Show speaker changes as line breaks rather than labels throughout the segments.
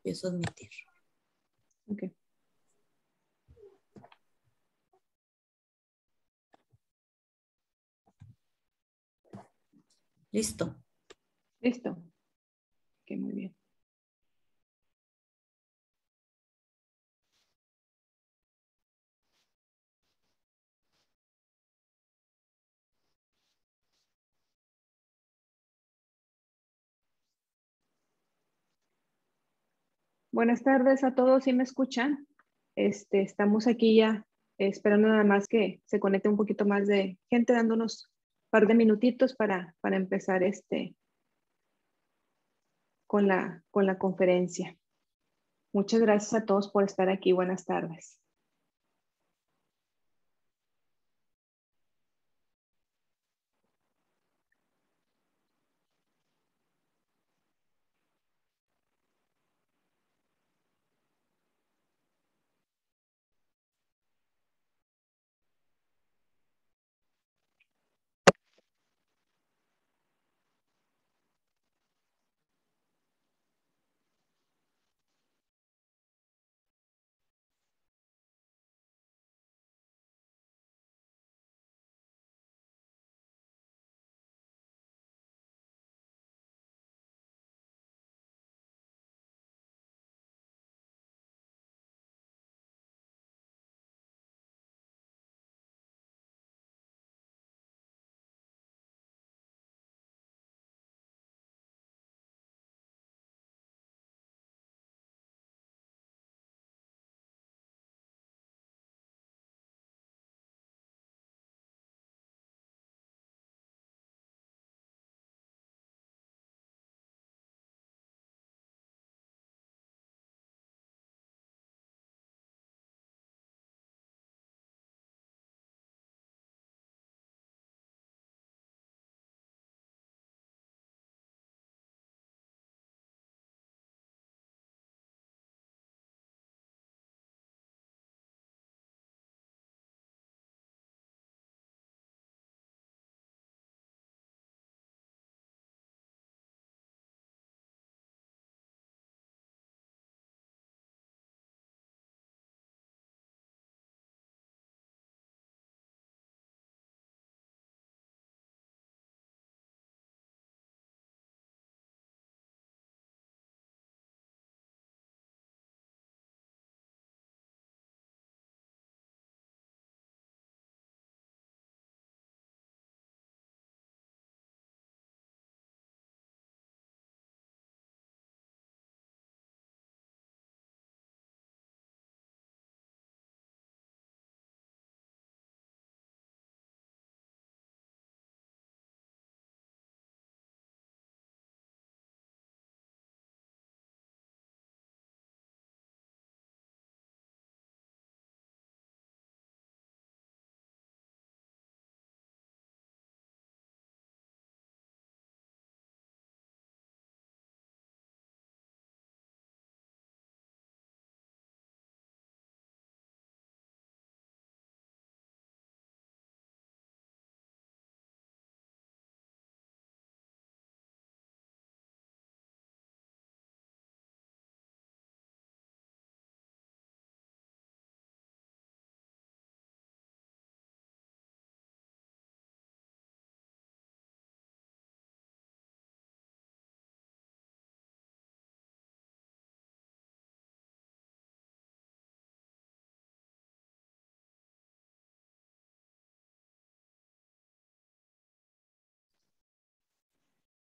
Empiezo a admitir.
Ok.
Listo.
Listo. Ok, muy bien. Buenas tardes a todos, ¿sí me escuchan? Estamos aquí ya esperando nada más que se conecte un poquito más de gente, dándonos un par de minutitos para empezar con la conferencia. Muchas gracias a todos por estar aquí. Buenas tardes.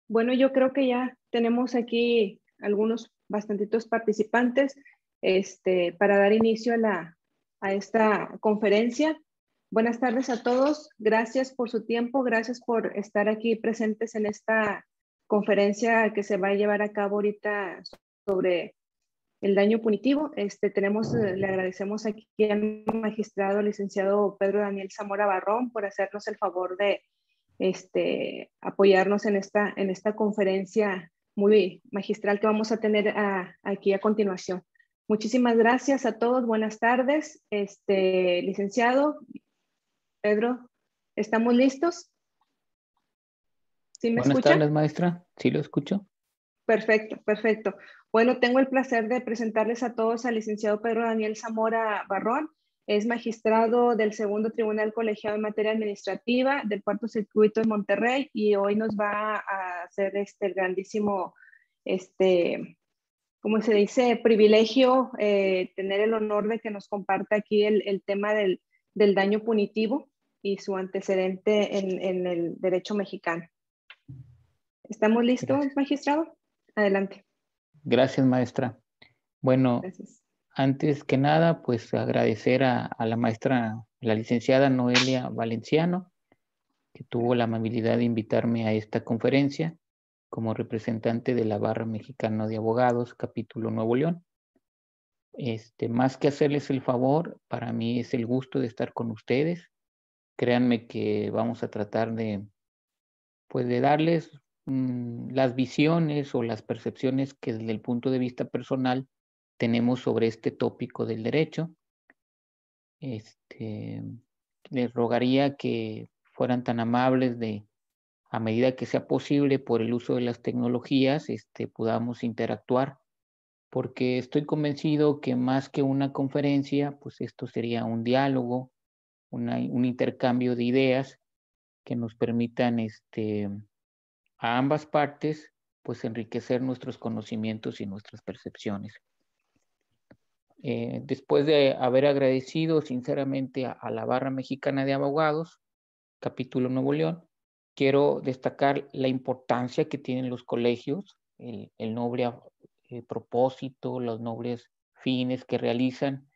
Bueno, yo creo que ya tenemos aquí algunos bastantitos participantes para dar inicio a esta conferencia. Buenas tardes a todos. Gracias por su tiempo. Gracias por estar aquí presentes en esta conferencia que se va a llevar a cabo ahorita sobre el daño punitivo. Le agradecemos aquí al magistrado licenciado Pedro Daniel Zamora Barrón por hacernos el favor de apoyarnos en esta conferencia muy magistral que vamos a tener aquí a continuación. Muchísimas gracias a todos. Buenas tardes. Licenciado Pedro, ¿estamos listos? ¿Sí me
Buenas
escucha?
tardes, maestra. ¿Sí lo escucho?
Perfecto, perfecto. Bueno, tengo el placer de presentarles a todos al licenciado Pedro Daniel Zamora Barrón. Es magistrado del Segundo Tribunal Colegiado en Materia Administrativa del Cuarto Circuito de Monterrey y hoy nos va a hacer el grandísimo, ¿cómo se dice? Privilegio tener el honor de que nos comparta aquí el tema del daño punitivo y su antecedente en el derecho mexicano. ¿Estamos listos,
Gracias.
magistrado? Adelante.
Gracias, maestra. Bueno,
Gracias.
antes que nada, pues agradecer a la maestra, la licenciada Noelia Valenciano, que tuvo la amabilidad de invitarme a esta conferencia como representante de la Barra Mexicana de Abogados, capítulo Nuevo León. Más que hacerles el favor, para mí es el gusto de estar con ustedes. Créanme que vamos a tratar pues, de darles las visiones o las percepciones que desde el punto de vista personal tenemos sobre este tópico del derecho. Les rogaría que fueran tan amables de, a medida que sea posible, por el uso de las tecnologías, podamos interactuar, porque estoy convencido que más que una conferencia, pues esto sería un diálogo, un intercambio de ideas que nos permitan a ambas partes, pues enriquecer nuestros conocimientos y nuestras percepciones. Después de haber agradecido sinceramente a la Barra Mexicana de Abogados, capítulo Nuevo León, quiero destacar la importancia que tienen los colegios, el noble propósito, los nobles fines que realizan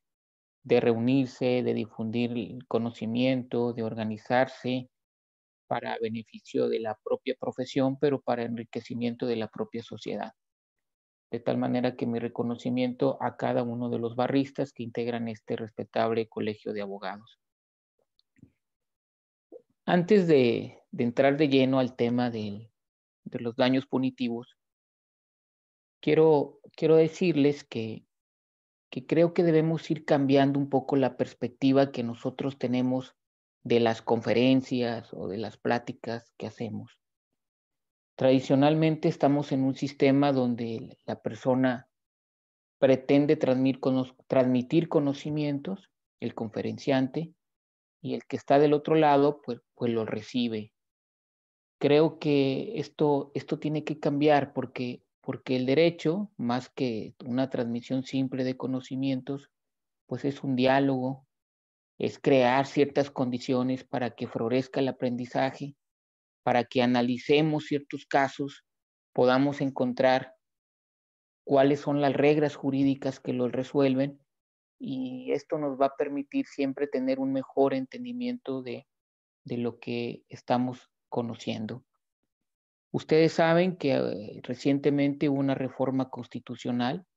de reunirse, de difundir el conocimiento, de organizarse para beneficio de la propia profesión, pero para enriquecimiento de la propia sociedad. De tal manera que mi reconocimiento a cada uno de los barristas que integran este respetable colegio de abogados. Antes de entrar de lleno al tema de los daños punitivos, quiero decirles que creo que debemos ir cambiando un poco la perspectiva que nosotros tenemos de las conferencias o de las pláticas que hacemos. Tradicionalmente estamos en un sistema donde la persona pretende transmitir conocimientos, el conferenciante, y el que está del otro lado, pues lo recibe. Creo que esto tiene que cambiar porque el derecho, más que una transmisión simple de conocimientos, pues es un diálogo, es crear ciertas condiciones para que florezca el aprendizaje, para que analicemos ciertos casos, podamos encontrar cuáles son las reglas jurídicas que los resuelven, y esto nos va a permitir siempre tener un mejor entendimiento de lo que estamos conociendo. Ustedes saben que recientemente hubo una reforma constitucional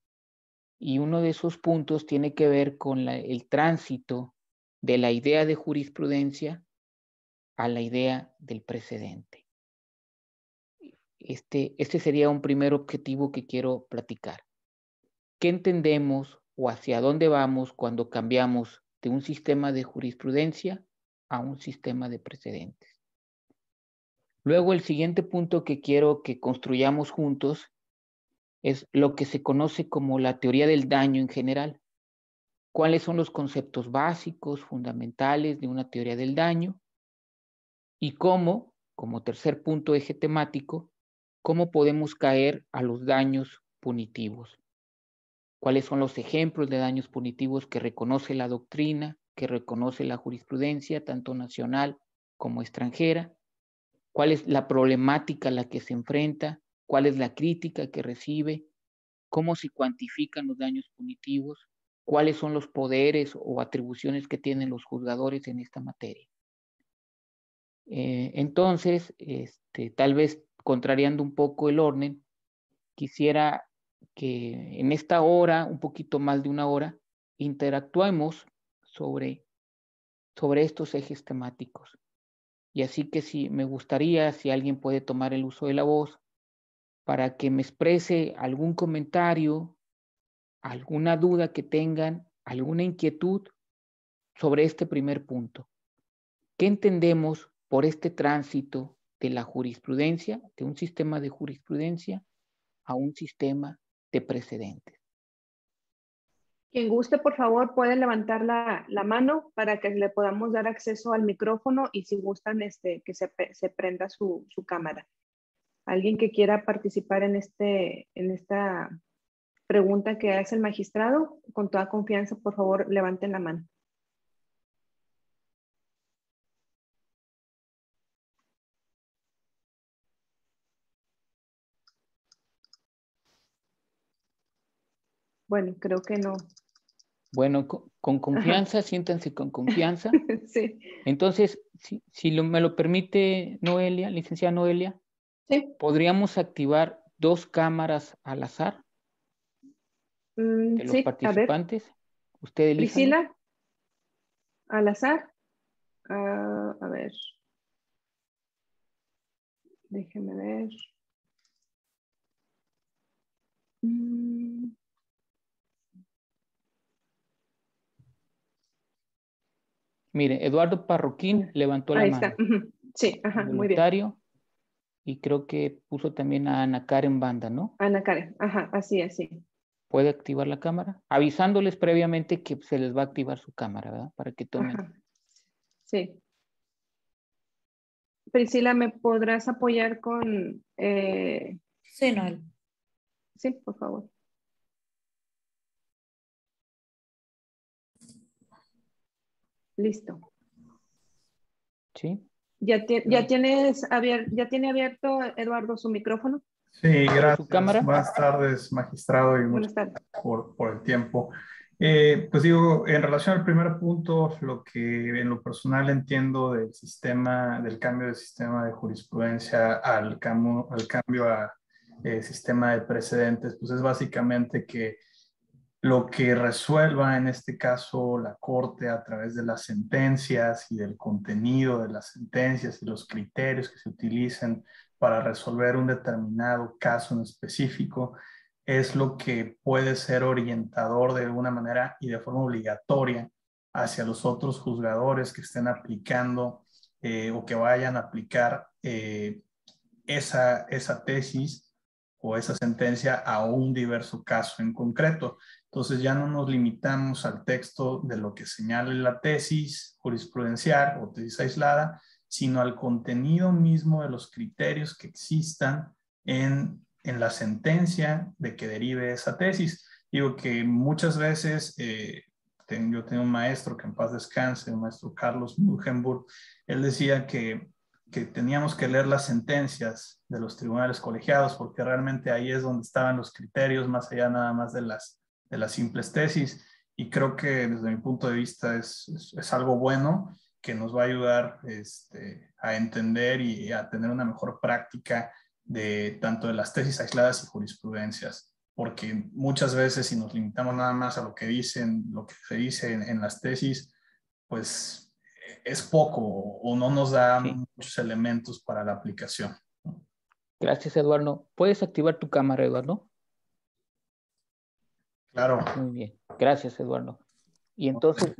y uno de esos puntos tiene que ver con el tránsito de la idea de jurisprudencia a la idea del precedente. Este sería un primer objetivo que quiero platicar. ¿Qué entendemos o hacia dónde vamos cuando cambiamos de un sistema de jurisprudencia a un sistema de precedentes? Luego, el siguiente punto que quiero que construyamos juntos es lo que se conoce como la teoría del daño en general. ¿Cuáles son los conceptos básicos, fundamentales de una teoría del daño? Y cómo, como tercer punto eje temático, cómo podemos caer a los daños punitivos. ¿Cuáles son los ejemplos de daños punitivos que reconoce la doctrina, que reconoce la jurisprudencia, tanto nacional como extranjera? ¿Cuál es la problemática a la que se enfrenta? ¿Cuál es la crítica que recibe? ¿Cómo se cuantifican los daños punitivos? ¿Cuáles son los poderes o atribuciones que tienen los juzgadores en esta materia? Entonces, tal vez contrariando un poco el orden, quisiera que en esta hora, un poquito más de una hora, interactuemos sobre estos ejes temáticos. Y así que me gustaría, si alguien puede tomar el uso de la voz, para que me exprese algún comentario, alguna duda que tengan, alguna inquietud sobre este primer punto. ¿Qué entendemos por este tránsito de la jurisprudencia, de un sistema de jurisprudencia, a un sistema de precedentes.
Quien guste, por favor, puede levantar la mano para que le podamos dar acceso al micrófono y si gustan que se prenda su cámara. Alguien que quiera participar en esta pregunta que hace el magistrado, con toda confianza, por favor, levanten la mano. Bueno, creo que no.
Bueno, con confianza, siéntanse con confianza.
Sí.
Entonces, si me lo permite Noelia, licenciada Noelia,
Sí.
¿podríamos activar 2 cámaras al azar de los
Sí, a ver.
participantes? Usted elíjalo.
Priscila, al azar. A ver. Déjeme ver.
Mire, Eduardo Parroquín levantó la
Ahí
mano.
está. Sí, ajá, muy bien.
Voluntario. Y creo que puso también a Ana Karen Banda, ¿no?
Ana Karen, ajá, así es, sí.
¿Puede activar la cámara? Avisándoles previamente que se les va a activar su cámara, ¿verdad? Para que tomen.
Ajá, sí. Priscila, ¿me podrás apoyar con...?
Sí, Noel.
Sí, por favor. Listo.
¿Sí?
¿Ya tiene abierto, Eduardo, su micrófono?
Sí, gracias.
¿Su cámara?
Buenas tardes, magistrado, y
Buenas
muchas
tardes.
gracias por el tiempo. Pues digo, en relación al primer punto, lo que en lo personal entiendo del sistema, del cambio de sistema de jurisprudencia al cambio a sistema de precedentes, pues es básicamente que lo que resuelva en este caso la Corte a través de las sentencias y del contenido de las sentencias y los criterios que se utilicen para resolver un determinado caso en específico es lo que puede ser orientador de alguna manera y de forma obligatoria hacia los otros juzgadores que estén aplicando o que vayan a aplicar esa tesis o esa sentencia a un diverso caso en concreto. Entonces ya no nos limitamos al texto de lo que señale la tesis jurisprudencial o tesis aislada, sino al contenido mismo de los criterios que existan en la sentencia de que derive esa tesis. Digo que muchas veces, yo tengo un maestro que en paz descanse, el maestro Carlos Mugenburg, él decía que teníamos que leer las sentencias de los tribunales colegiados, porque realmente ahí es donde estaban los criterios, más allá nada más de las simples tesis. Y creo que desde mi punto de vista es algo bueno que nos va a ayudar a entender y a tener una mejor práctica de tanto de las tesis aisladas y jurisprudencias. Porque muchas veces si nos limitamos nada más a lo que se dice en las tesis, pues es poco o no nos da
Sí.
muchos elementos para la aplicación.
Gracias, Eduardo. ¿Puedes activar tu cámara, Eduardo?
Claro.
Muy bien. Gracias, Eduardo. Y entonces,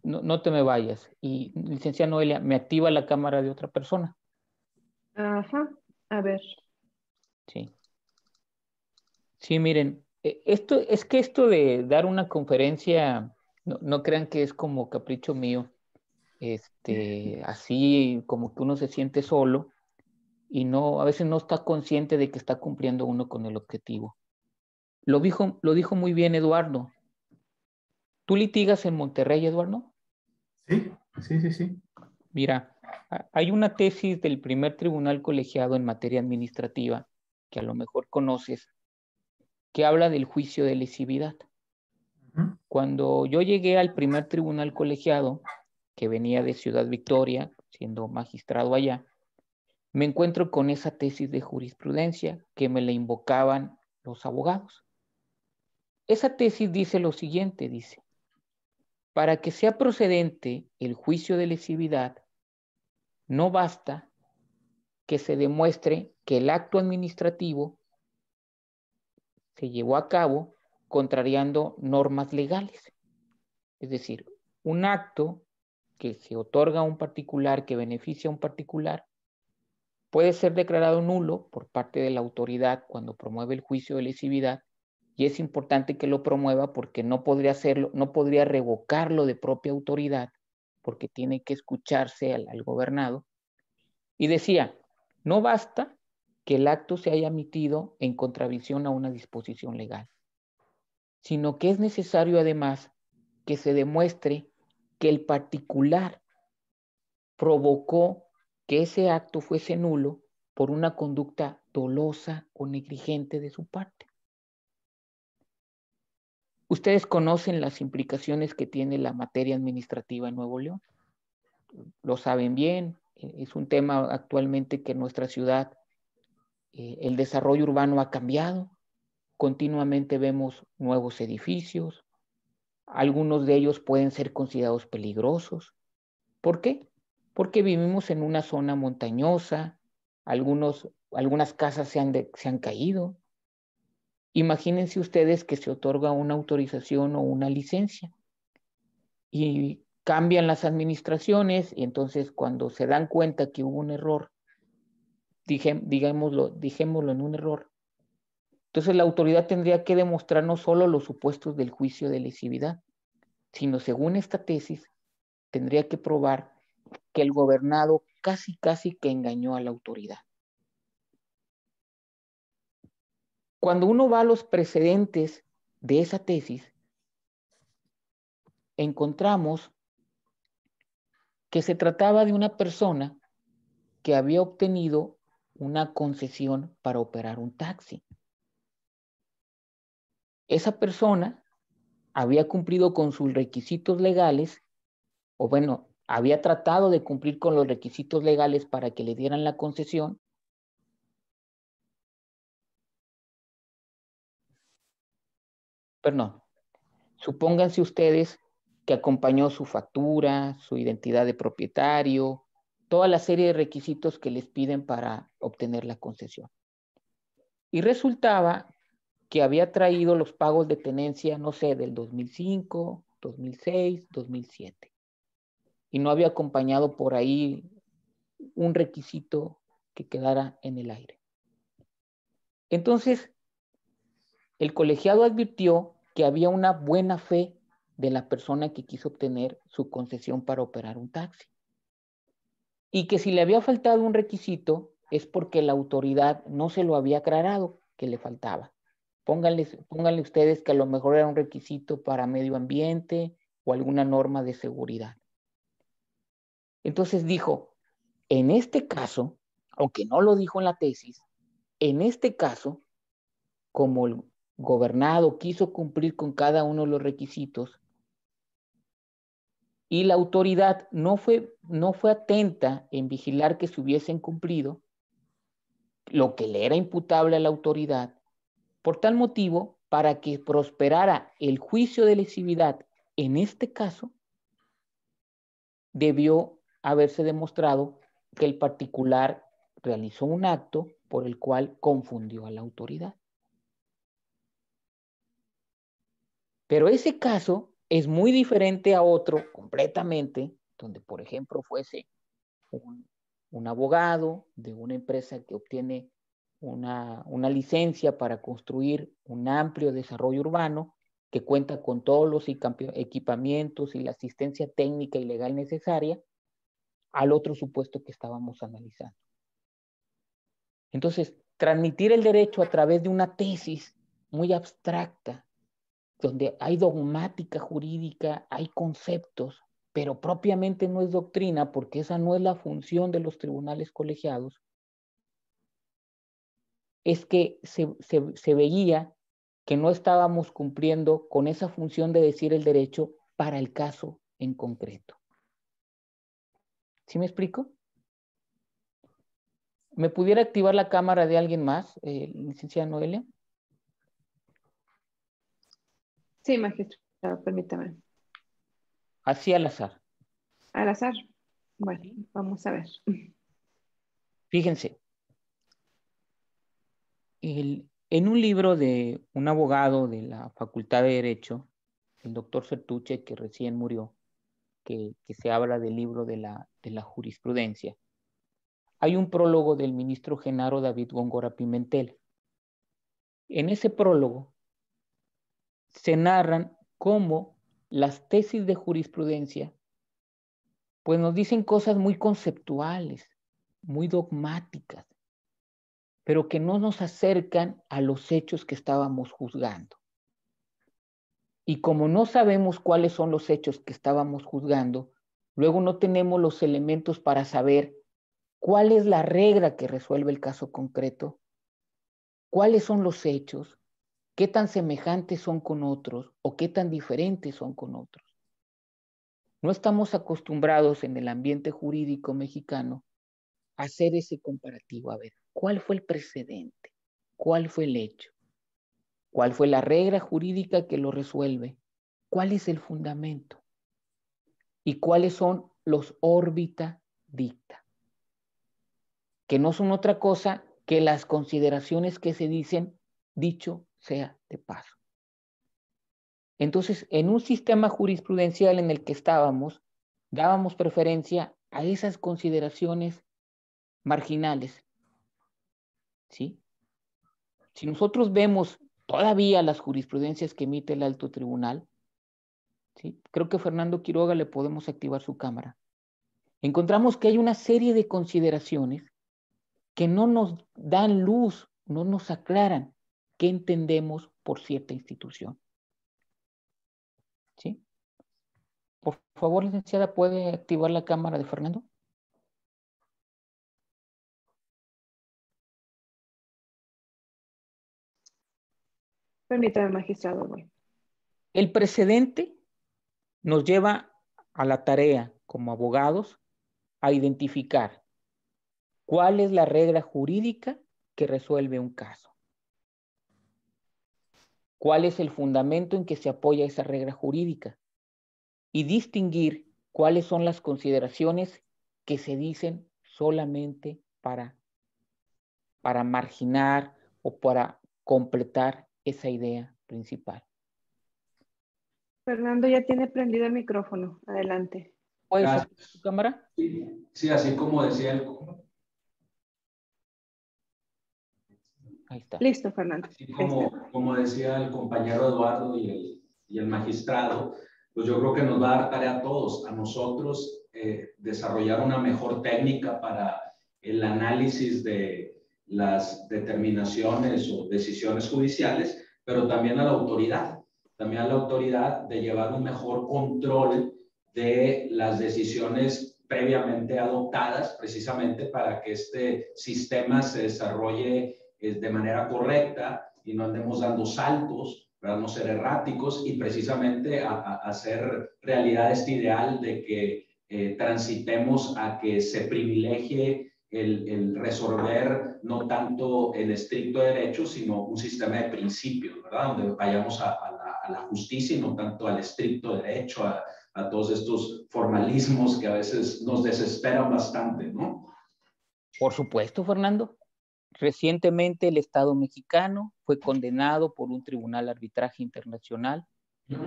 no te me vayas. Y, licenciada Noelia, ¿me activa la cámara de otra persona?
Ajá, a ver.
Sí. Sí, miren, esto de dar una conferencia, no crean que es como capricho mío, así como que uno se siente solo y a veces no está consciente de que está cumpliendo uno con el objetivo. Lo dijo muy bien Eduardo. ¿Tú litigas en Monterrey, Eduardo?
Sí.
Mira, hay una tesis del primer tribunal colegiado en materia administrativa, que a lo mejor conoces, que habla del juicio de lesividad. Cuando yo llegué al primer tribunal colegiado, que venía de Ciudad Victoria, siendo magistrado allá, me encuentro con esa tesis de jurisprudencia que me la invocaban los abogados. Esa tesis dice lo siguiente, dice, para que sea procedente el juicio de lesividad, no basta que se demuestre que el acto administrativo se llevó a cabo contrariando normas legales. Es decir, un acto que se otorga a un particular, que beneficia a un particular, puede ser declarado nulo por parte de la autoridad cuando promueve el juicio de lesividad, y es importante que lo promueva porque no podría hacerlo, no podría revocarlo de propia autoridad, porque tiene que escucharse al gobernado. Y decía, no basta que el acto se haya emitido en contravención a una disposición legal, sino que es necesario además que se demuestre que el particular provocó que ese acto fuese nulo por una conducta dolosa o negligente de su parte. Ustedes conocen las implicaciones que tiene la materia administrativa en Nuevo León. Lo saben bien, es un tema actualmente que en nuestra ciudad el desarrollo urbano ha cambiado. Continuamente vemos nuevos edificios, algunos de ellos pueden ser considerados peligrosos. ¿Por qué? Porque vivimos en una zona montañosa, algunas casas se han caído. Imagínense ustedes que se otorga una autorización o una licencia y cambian las administraciones, y entonces cuando se dan cuenta que hubo un error, dijémoslo en un error, entonces la autoridad tendría que demostrar no solo los supuestos del juicio de lesividad, sino según esta tesis, tendría que probar que el gobernado casi que engañó a la autoridad. Cuando uno va a los precedentes de esa tesis, encontramos que se trataba de una persona que había obtenido una concesión para operar un taxi. Esa persona había cumplido con sus requisitos legales, o bueno, había tratado de cumplir con los requisitos legales para que le dieran la concesión. Perdón, supónganse ustedes que acompañó su factura, su identidad de propietario, toda la serie de requisitos que les piden para obtener la concesión. Y resultaba que había traído los pagos de tenencia, no sé, del 2005, 2006, 2007. Y no había acompañado por ahí un requisito que quedara en el aire. Entonces, el colegiado advirtió que había una buena fe de la persona que quiso obtener su concesión para operar un taxi. Y que si le había faltado un requisito es porque la autoridad no se lo había aclarado que le faltaba. Pónganle ustedes que a lo mejor era un requisito para medio ambiente o alguna norma de seguridad. Entonces dijo, en este caso, aunque no lo dijo en la tesis, en este caso, como el gobernado quiso cumplir con cada uno de los requisitos y la autoridad no fue atenta en vigilar que se hubiesen cumplido lo que le era imputable a la autoridad, por tal motivo, para que prosperara el juicio de lesividad en este caso, debió haberse demostrado que el particular realizó un acto por el cual confundió a la autoridad. Pero ese caso es muy diferente a otro completamente, donde por ejemplo fuese un abogado de una empresa que obtiene una licencia para construir un amplio desarrollo urbano que cuenta con todos los equipamientos y la asistencia técnica y legal necesaria al otro supuesto que estábamos analizando. Entonces, transmitir el derecho a través de una tesis muy abstracta, donde hay dogmática jurídica, hay conceptos, pero propiamente no es doctrina porque esa no es la función de los tribunales colegiados, es que se veía que no estábamos cumpliendo con esa función de decir el derecho para el caso en concreto. ¿Sí me explico? ¿Me pudiera activar la cámara de alguien más, licenciada Noelia?
Sí, magistrado, permítame.
Así al azar.
Al azar. Bueno, vamos a ver.
Fíjense, en un libro de un abogado de la Facultad de Derecho, el doctor Sertuche, que recién murió, que se habla del libro de la jurisprudencia, hay un prólogo del ministro Genaro David Góngora Pimentel. En ese prólogo se narran cómo las tesis de jurisprudencia pues nos dicen cosas muy conceptuales, muy dogmáticas, pero que no nos acercan a los hechos que estábamos juzgando. Y como no sabemos cuáles son los hechos que estábamos juzgando, luego no tenemos los elementos para saber cuál es la regla que resuelve el caso concreto, cuáles son los hechos, qué tan semejantes son con otros o qué tan diferentes son con otros. No estamos acostumbrados en el ambiente jurídico mexicano a hacer ese comparativo. A ver, ¿cuál fue el precedente? ¿Cuál fue el hecho? ¿Cuál fue la regla jurídica que lo resuelve? ¿Cuál es el fundamento? ¿Y cuáles son los órbita dicta? Que no son otra cosa que las consideraciones que se dicen, dicho sea de paso. Entonces, en un sistema jurisprudencial en el que estábamos, dábamos preferencia a esas consideraciones marginales, ¿sí? Si nosotros vemos todavía las jurisprudencias que emite el alto tribunal, ¿sí? Creo que a Fernando Quiroga le podemos activar su cámara. Encontramos que hay una serie de consideraciones que no nos dan luz, no nos aclaran qué entendemos por cierta institución. ¿Sí? Por favor, licenciada, ¿puede activar la cámara de Fernando?
Permítame, magistrado. Bueno.
El precedente nos lleva a la tarea como abogados a identificar cuál es la regla jurídica que resuelve un caso. ¿Cuál es el fundamento en que se apoya esa regla jurídica? Y distinguir cuáles son las consideraciones que se dicen solamente para marginar o para completar esa idea principal.
Fernando ya tiene prendido el micrófono. Adelante.
¿Puedes activar tu cámara?
Sí, así como decía el...
Ahí está.
Listo, Fernando.
Así como decía el compañero Eduardo y el magistrado, pues yo creo que nos va a dar tarea a todos, a nosotros, desarrollar una mejor técnica para el análisis de las determinaciones o decisiones judiciales, pero también a la autoridad de llevar un mejor control de las decisiones previamente adoptadas, precisamente para que este sistema se desarrolle de manera correcta y no andemos dando saltos, para no ser erráticos y precisamente a hacer realidad este ideal de que transitemos a que se privilegie el resolver no tanto el estricto derecho, sino un sistema de principios, ¿verdad? Donde vayamos a la justicia y no tanto al estricto derecho, a todos estos formalismos que a veces nos desesperan bastante, ¿no?
Por supuesto, Fernando. Recientemente el Estado mexicano fue condenado por un tribunal de arbitraje internacional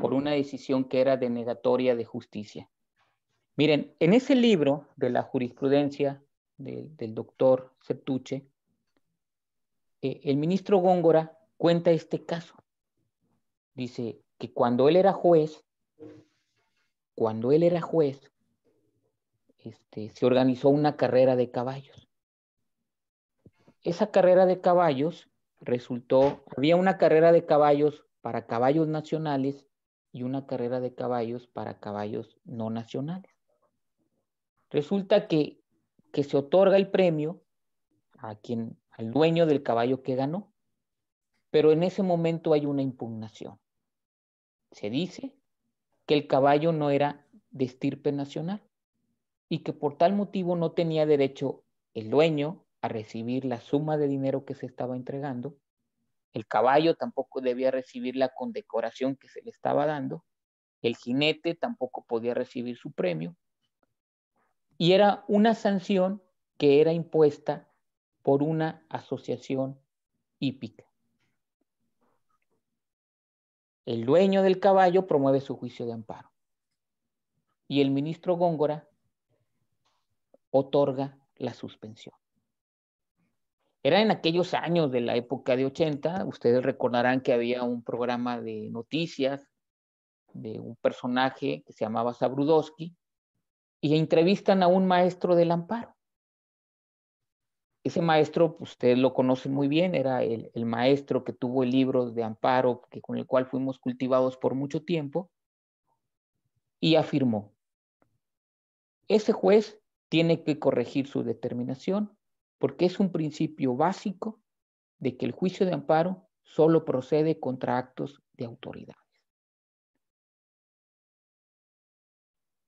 por una decisión que era denegatoria de justicia. Miren, en ese libro de la jurisprudencia del doctor Certuche, el ministro Góngora cuenta este caso. Dice que cuando él era juez, se organizó una carrera de caballos. Esa carrera de caballos había una carrera de caballos para caballos nacionales y una carrera de caballos para caballos no nacionales. Resulta que se otorga el premio al dueño del caballo que ganó, pero en ese momento hay una impugnación. Se dice que el caballo no era de estirpe nacional y que por tal motivo no tenía derecho el dueño a recibir la suma de dinero que se estaba entregando. El caballo tampoco debía recibir la condecoración que se le estaba dando. El jinete tampoco podía recibir su premio. Y era una sanción que era impuesta por una asociación hípica. El dueño del caballo promueve su juicio de amparo. Y el ministro Góngora otorga la suspensión. Era en aquellos años de la época de 80, ustedes recordarán que había un programa de noticias de un personaje que se llamaba Sabrudowski, y entrevistan a un maestro del amparo. Ese maestro, ustedes lo conocen muy bien, era el maestro que tuvo el libro de amparo con el cual fuimos cultivados por mucho tiempo, y afirmó: ese juez tiene que corregir su determinación porque es un principio básico de que el juicio de amparo solo procede contra actos de autoridades.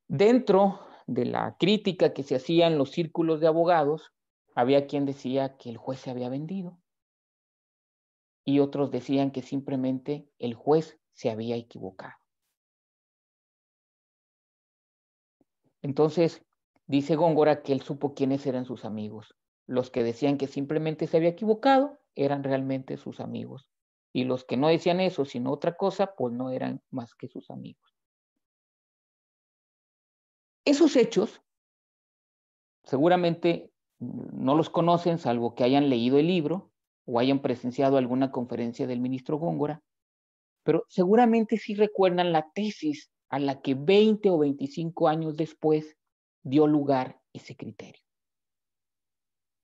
Dentro de la crítica que se hacía en los círculos de abogados, había quien decía que el juez se había vendido y otros decían que simplemente el juez se había equivocado. Entonces, dice Góngora que él supo quiénes eran sus amigos. Los que decían que simplemente se había equivocado eran realmente sus amigos. Y los que no decían eso, sino otra cosa, pues no eran más que sus amigos. Esos hechos, seguramente no los conocen, salvo que hayan leído el libro o hayan presenciado alguna conferencia del ministro Góngora, pero seguramente sí recuerdan la tesis a la que 20 o 25 años después dio lugar ese criterio.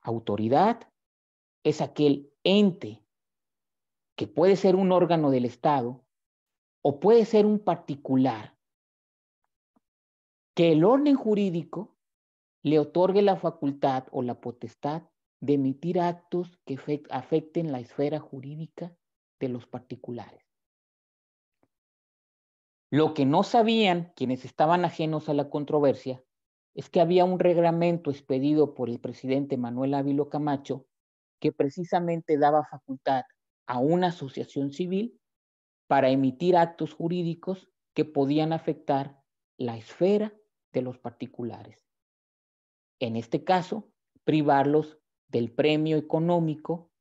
Autoridad es aquel ente que puede ser un órgano del Estado o puede ser un particular que el orden jurídico le otorgue la facultad o la potestad de emitir actos que afecten la esfera jurídica de los particulares. Lo que no sabían quienes estaban ajenos a la controversia es que había un reglamento expedido por el presidente Manuel Ávila Camacho que precisamente daba facultad a una asociación civil para emitir actos jurídicos que podían afectar la esfera de los particulares. En este caso, privarlos del premio económico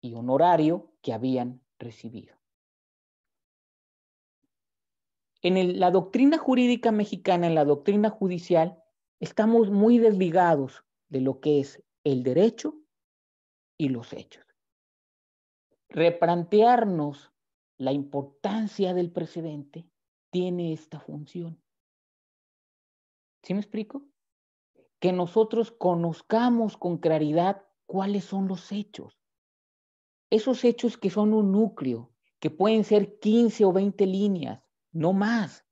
y honorario que habían recibido. En la doctrina jurídica mexicana, en la doctrina judicial, estamos muy desligados de lo que es el derecho y los hechos. Replantearnos la importancia del precedente tiene esta función. ¿Sí me explico? Que nosotros conozcamos con claridad cuáles son los hechos. Esos hechos que son un núcleo, que pueden ser 15 o 20 líneas, no más,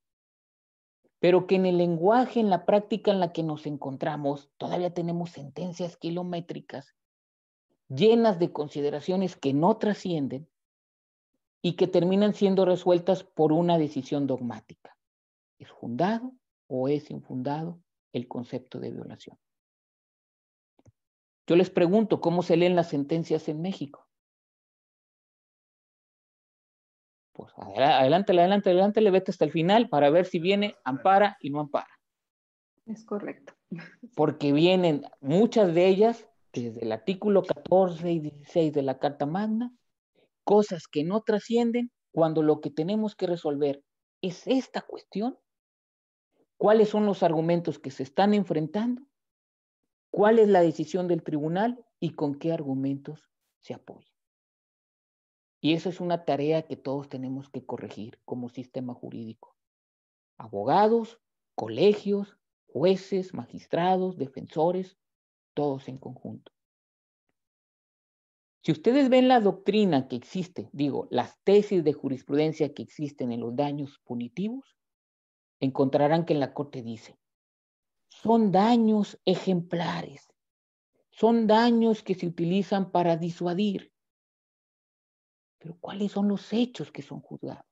pero que en el lenguaje, en la práctica en la que nos encontramos, todavía tenemos sentencias kilométricas llenas de consideraciones que no trascienden y que terminan siendo resueltas por una decisión dogmática. ¿Es fundado o es infundado el concepto de violación? Yo les pregunto, ¿cómo se leen las sentencias en México? Pues adelante, vete hasta el final para ver si viene, ampara y no ampara.
Es correcto.
Porque vienen muchas de ellas desde el artículo 14 y 16 de la Carta Magna, cosas que no trascienden cuando lo que tenemos que resolver es esta cuestión. ¿Cuáles son los argumentos que se están enfrentando? ¿Cuál es la decisión del tribunal y con qué argumentos se apoya? Y esa es una tarea que todos tenemos que corregir como sistema jurídico. Abogados, colegios, jueces, magistrados, defensores, todos en conjunto. Si ustedes ven la doctrina que existe, las tesis de jurisprudencia que existen en los daños punitivos, encontrarán que la Corte dice, son daños ejemplares, son daños que se utilizan para disuadir. Pero ¿cuáles son los hechos que son juzgados?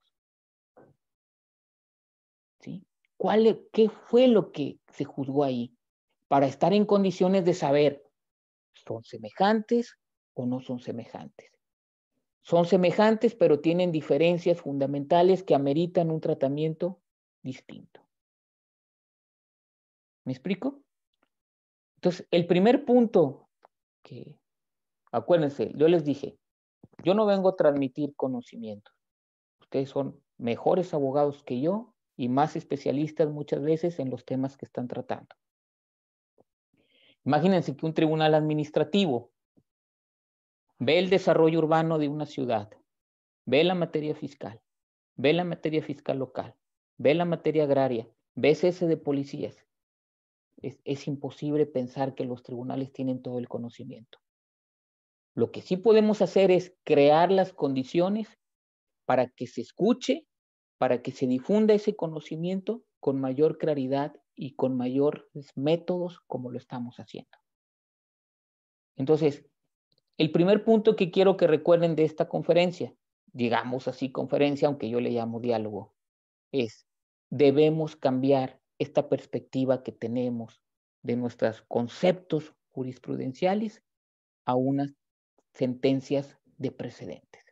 ¿Sí? ¿Qué fue lo que se juzgó ahí? Para estar en condiciones de saber, ¿son semejantes o no son semejantes? Son semejantes, pero tienen diferencias fundamentales que ameritan un tratamiento distinto. ¿Me explico? Entonces, el primer punto que, acuérdense, yo les dije, yo no vengo a transmitir conocimiento. Ustedes son mejores abogados que yo y más especialistas muchas veces en los temas que están tratando. Imagínense que un tribunal administrativo ve el desarrollo urbano de una ciudad, ve la materia fiscal, ve la materia fiscal local, ve la materia agraria, ve cese de policías. Es imposible pensar que los tribunales tienen todo el conocimiento. Lo que sí podemos hacer es crear las condiciones para que se escuche, para que se difunda ese conocimiento con mayor claridad y con mayores métodos como lo estamos haciendo. Entonces, el primer punto que quiero que recuerden de esta conferencia, digamos así conferencia, aunque yo le llamo diálogo, es debemos cambiar esta perspectiva que tenemos de nuestros conceptos jurisprudenciales a unas sentencias de precedentes.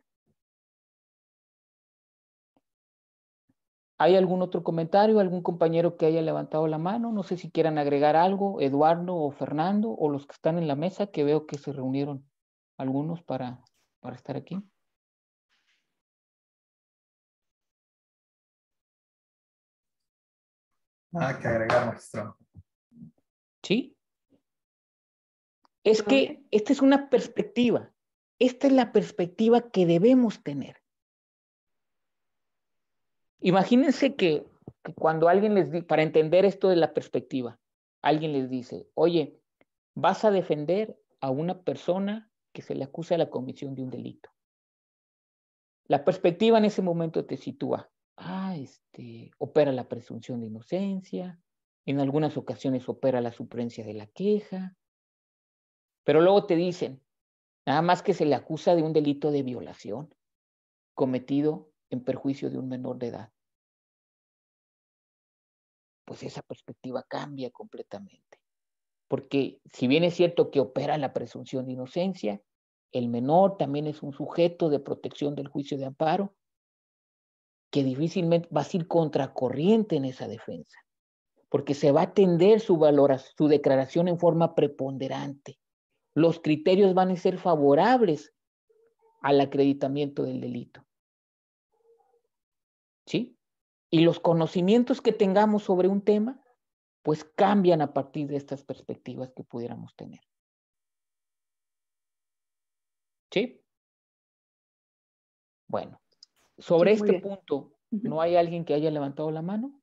¿Hay algún otro comentario? ¿Algún compañero que haya levantado la mano? No sé si quieran agregar algo, Eduardo o Fernando, o los que están en la mesa, que veo que se reunieron algunos para estar aquí.
Nada que agregar, maestro.
¿Sí? Es que esta es una perspectiva. Esta es la perspectiva que debemos tener. Imagínense que cuando alguien les dice, para entender esto de la perspectiva, alguien les dice, oye, vas a defender a una persona que se le acusa de la comisión de un delito. La perspectiva en ese momento te sitúa, opera la presunción de inocencia, en algunas ocasiones opera la suplencia de la queja, pero luego te dicen, nada más que se le acusa de un delito de violación cometido en perjuicio de un menor de edad. Pues esa perspectiva cambia completamente. Porque si bien es cierto que opera la presunción de inocencia, el menor también es un sujeto de protección del juicio de amparo que difícilmente va a ir contracorriente en esa defensa, porque se va a atender su declaración en forma preponderante. Los criterios van a ser favorables al acreditamiento del delito. ¿Sí? Y los conocimientos que tengamos sobre un tema, pues cambian a partir de estas perspectivas que pudiéramos tener. ¿Sí? Bueno, sobre este punto, ¿no hay alguien que haya levantado la mano?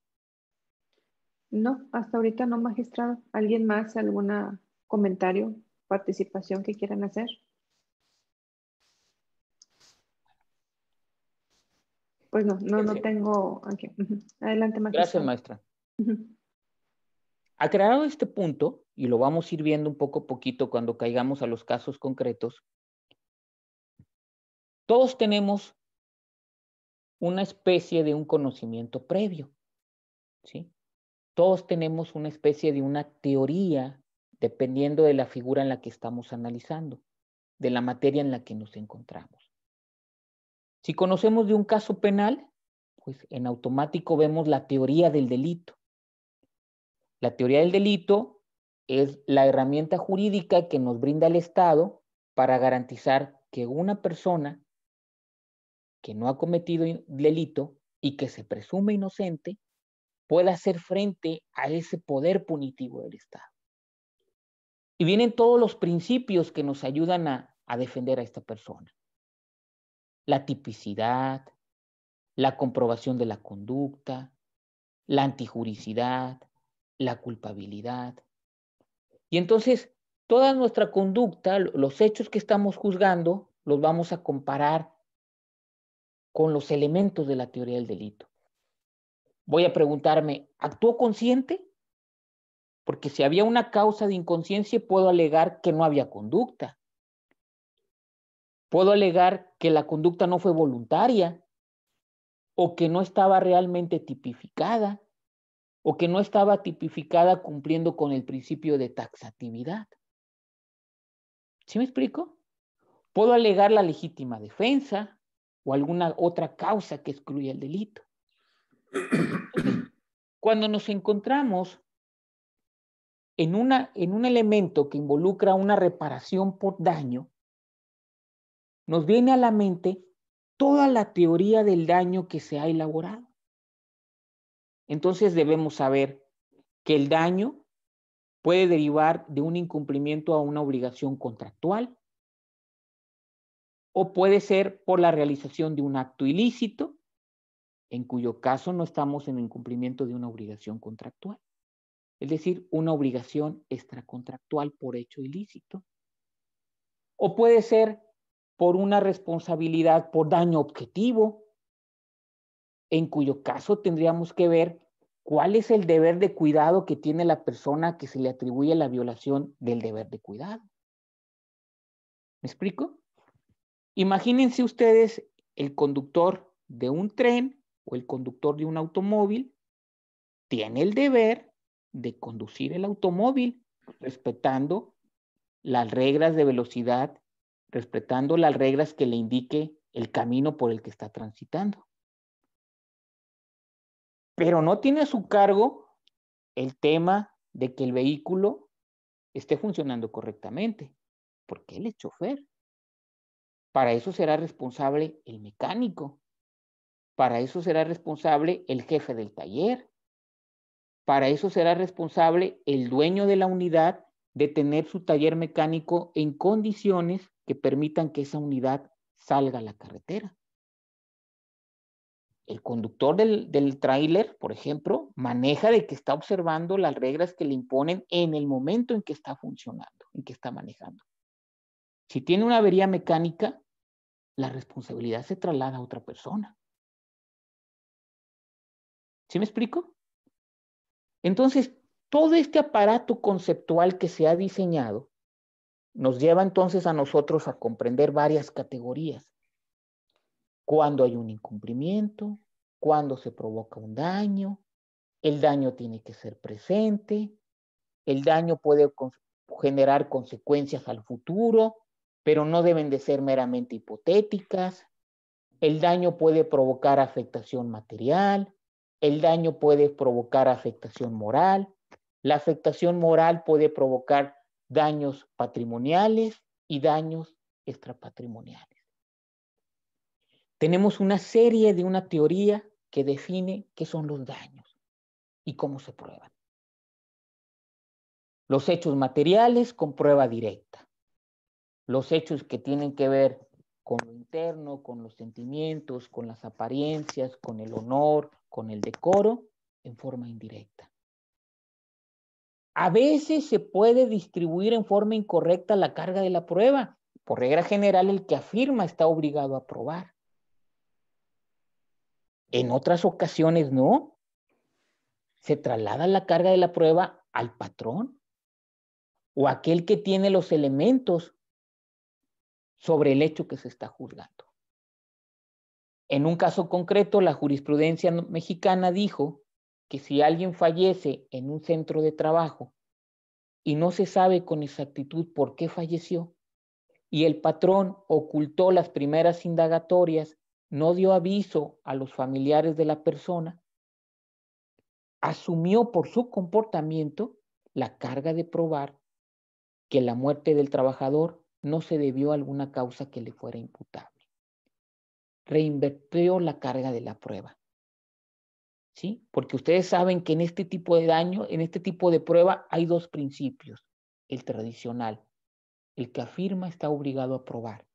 No, hasta ahorita no, magistrado. ¿Alguien más, algún comentario, participación que quieran hacer? Pues no tengo aquí. Adelante, magistrado.
Gracias, maestra. Aclarado este punto, y lo vamos a ir viendo un poco a poquito cuando caigamos a los casos concretos, todos tenemos una especie de un conocimiento previo, ¿sí? Todos tenemos una especie de una teoría dependiendo de la figura en la que estamos analizando, de la materia en la que nos encontramos. Si conocemos de un caso penal, pues en automático vemos la teoría del delito. La teoría del delito es la herramienta jurídica que nos brinda el Estado para garantizar que una persona que no ha cometido delito y que se presume inocente pueda hacer frente a ese poder punitivo del Estado. Y vienen todos los principios que nos ayudan a defender a esta persona. La tipicidad, la comprobación de la conducta, la antijuricidad, la culpabilidad. Y entonces, toda nuestra conducta, los hechos que estamos juzgando, los vamos a comparar con los elementos de la teoría del delito. Voy a preguntarme, ¿actuó consciente? Porque si había una causa de inconsciencia, puedo alegar que no había conducta. Puedo alegar que la conducta no fue voluntaria, o que no estaba realmente tipificada, o que no estaba tipificada cumpliendo con el principio de taxatividad. ¿Sí me explico? Puedo alegar la legítima defensa o alguna otra causa que excluya el delito. Entonces, cuando nos encontramos en un elemento que involucra una reparación por daño, nos viene a la mente toda la teoría del daño que se ha elaborado. Entonces debemos saber que el daño puede derivar de un incumplimiento a una obligación contractual, o puede ser por la realización de un acto ilícito, en cuyo caso no estamos en incumplimiento de una obligación contractual. Es decir, una obligación extracontractual por hecho ilícito. O puede ser por una responsabilidad por daño objetivo, en cuyo caso tendríamos que ver cuál es el deber de cuidado que tiene la persona que se le atribuye la violación del deber de cuidado. ¿Me explico? Imagínense ustedes el conductor de un tren o el conductor de un automóvil tiene el deber de conducir el automóvil respetando las reglas de velocidad, respetando las reglas que le indique el camino por el que está transitando. Pero no tiene a su cargo el tema de que el vehículo esté funcionando correctamente, porque él es chofer. Para eso será responsable el mecánico, para eso será responsable el jefe del taller, para eso será responsable el dueño de la unidad de tener su taller mecánico en condiciones que permitan que esa unidad salga a la carretera. El conductor del tráiler, por ejemplo, maneja de que está observando las reglas que le imponen en el momento en que está funcionando, en que está manejando. Si tiene una avería mecánica, la responsabilidad se traslada a otra persona. ¿Sí me explico? Entonces, todo este aparato conceptual que se ha diseñado nos lleva entonces a nosotros a comprender varias categorías. Cuando hay un incumplimiento, cuando se provoca un daño, el daño tiene que ser presente, el daño puede generar consecuencias al futuro, pero no deben de ser meramente hipotéticas. El daño puede provocar afectación material, el daño puede provocar afectación moral, la afectación moral puede provocar daños patrimoniales y daños extrapatrimoniales. Tenemos una serie de una teoría que define qué son los daños y cómo se prueban. Los hechos materiales con prueba directa. Los hechos que tienen que ver con lo interno, con los sentimientos, con las apariencias, con el honor, con el decoro, en forma indirecta. A veces se puede distribuir en forma incorrecta la carga de la prueba. Por regla general, el que afirma está obligado a probar. En otras ocasiones no. Se traslada la carga de la prueba al patrón o aquel que tiene los elementos sobre el hecho que se está juzgando. En un caso concreto, la jurisprudencia mexicana dijo que si alguien fallece en un centro de trabajo y no se sabe con exactitud por qué falleció, y el patrón ocultó las primeras indagatorias, no dio aviso a los familiares de la persona, asumió por su comportamiento la carga de probar que la muerte del trabajador no se debió a alguna causa que le fuera imputable. Reinvirtió la carga de la prueba. ¿Sí? Porque ustedes saben que en este tipo de daño, en este tipo de prueba, hay dos principios. El tradicional, el que afirma está obligado a probar,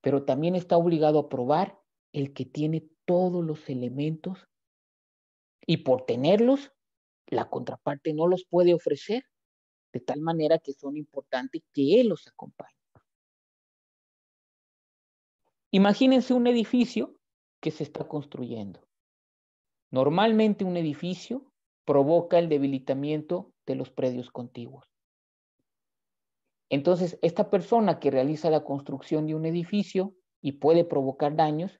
pero también está obligado a probar el que tiene todos los elementos y por tenerlos, la contraparte no los puede ofrecer, de tal manera que son importantes que él los acompañe. Imagínense un edificio que se está construyendo. Normalmente un edificio provoca el debilitamiento de los predios contiguos. Entonces, esta persona que realiza la construcción de un edificio y puede provocar daños,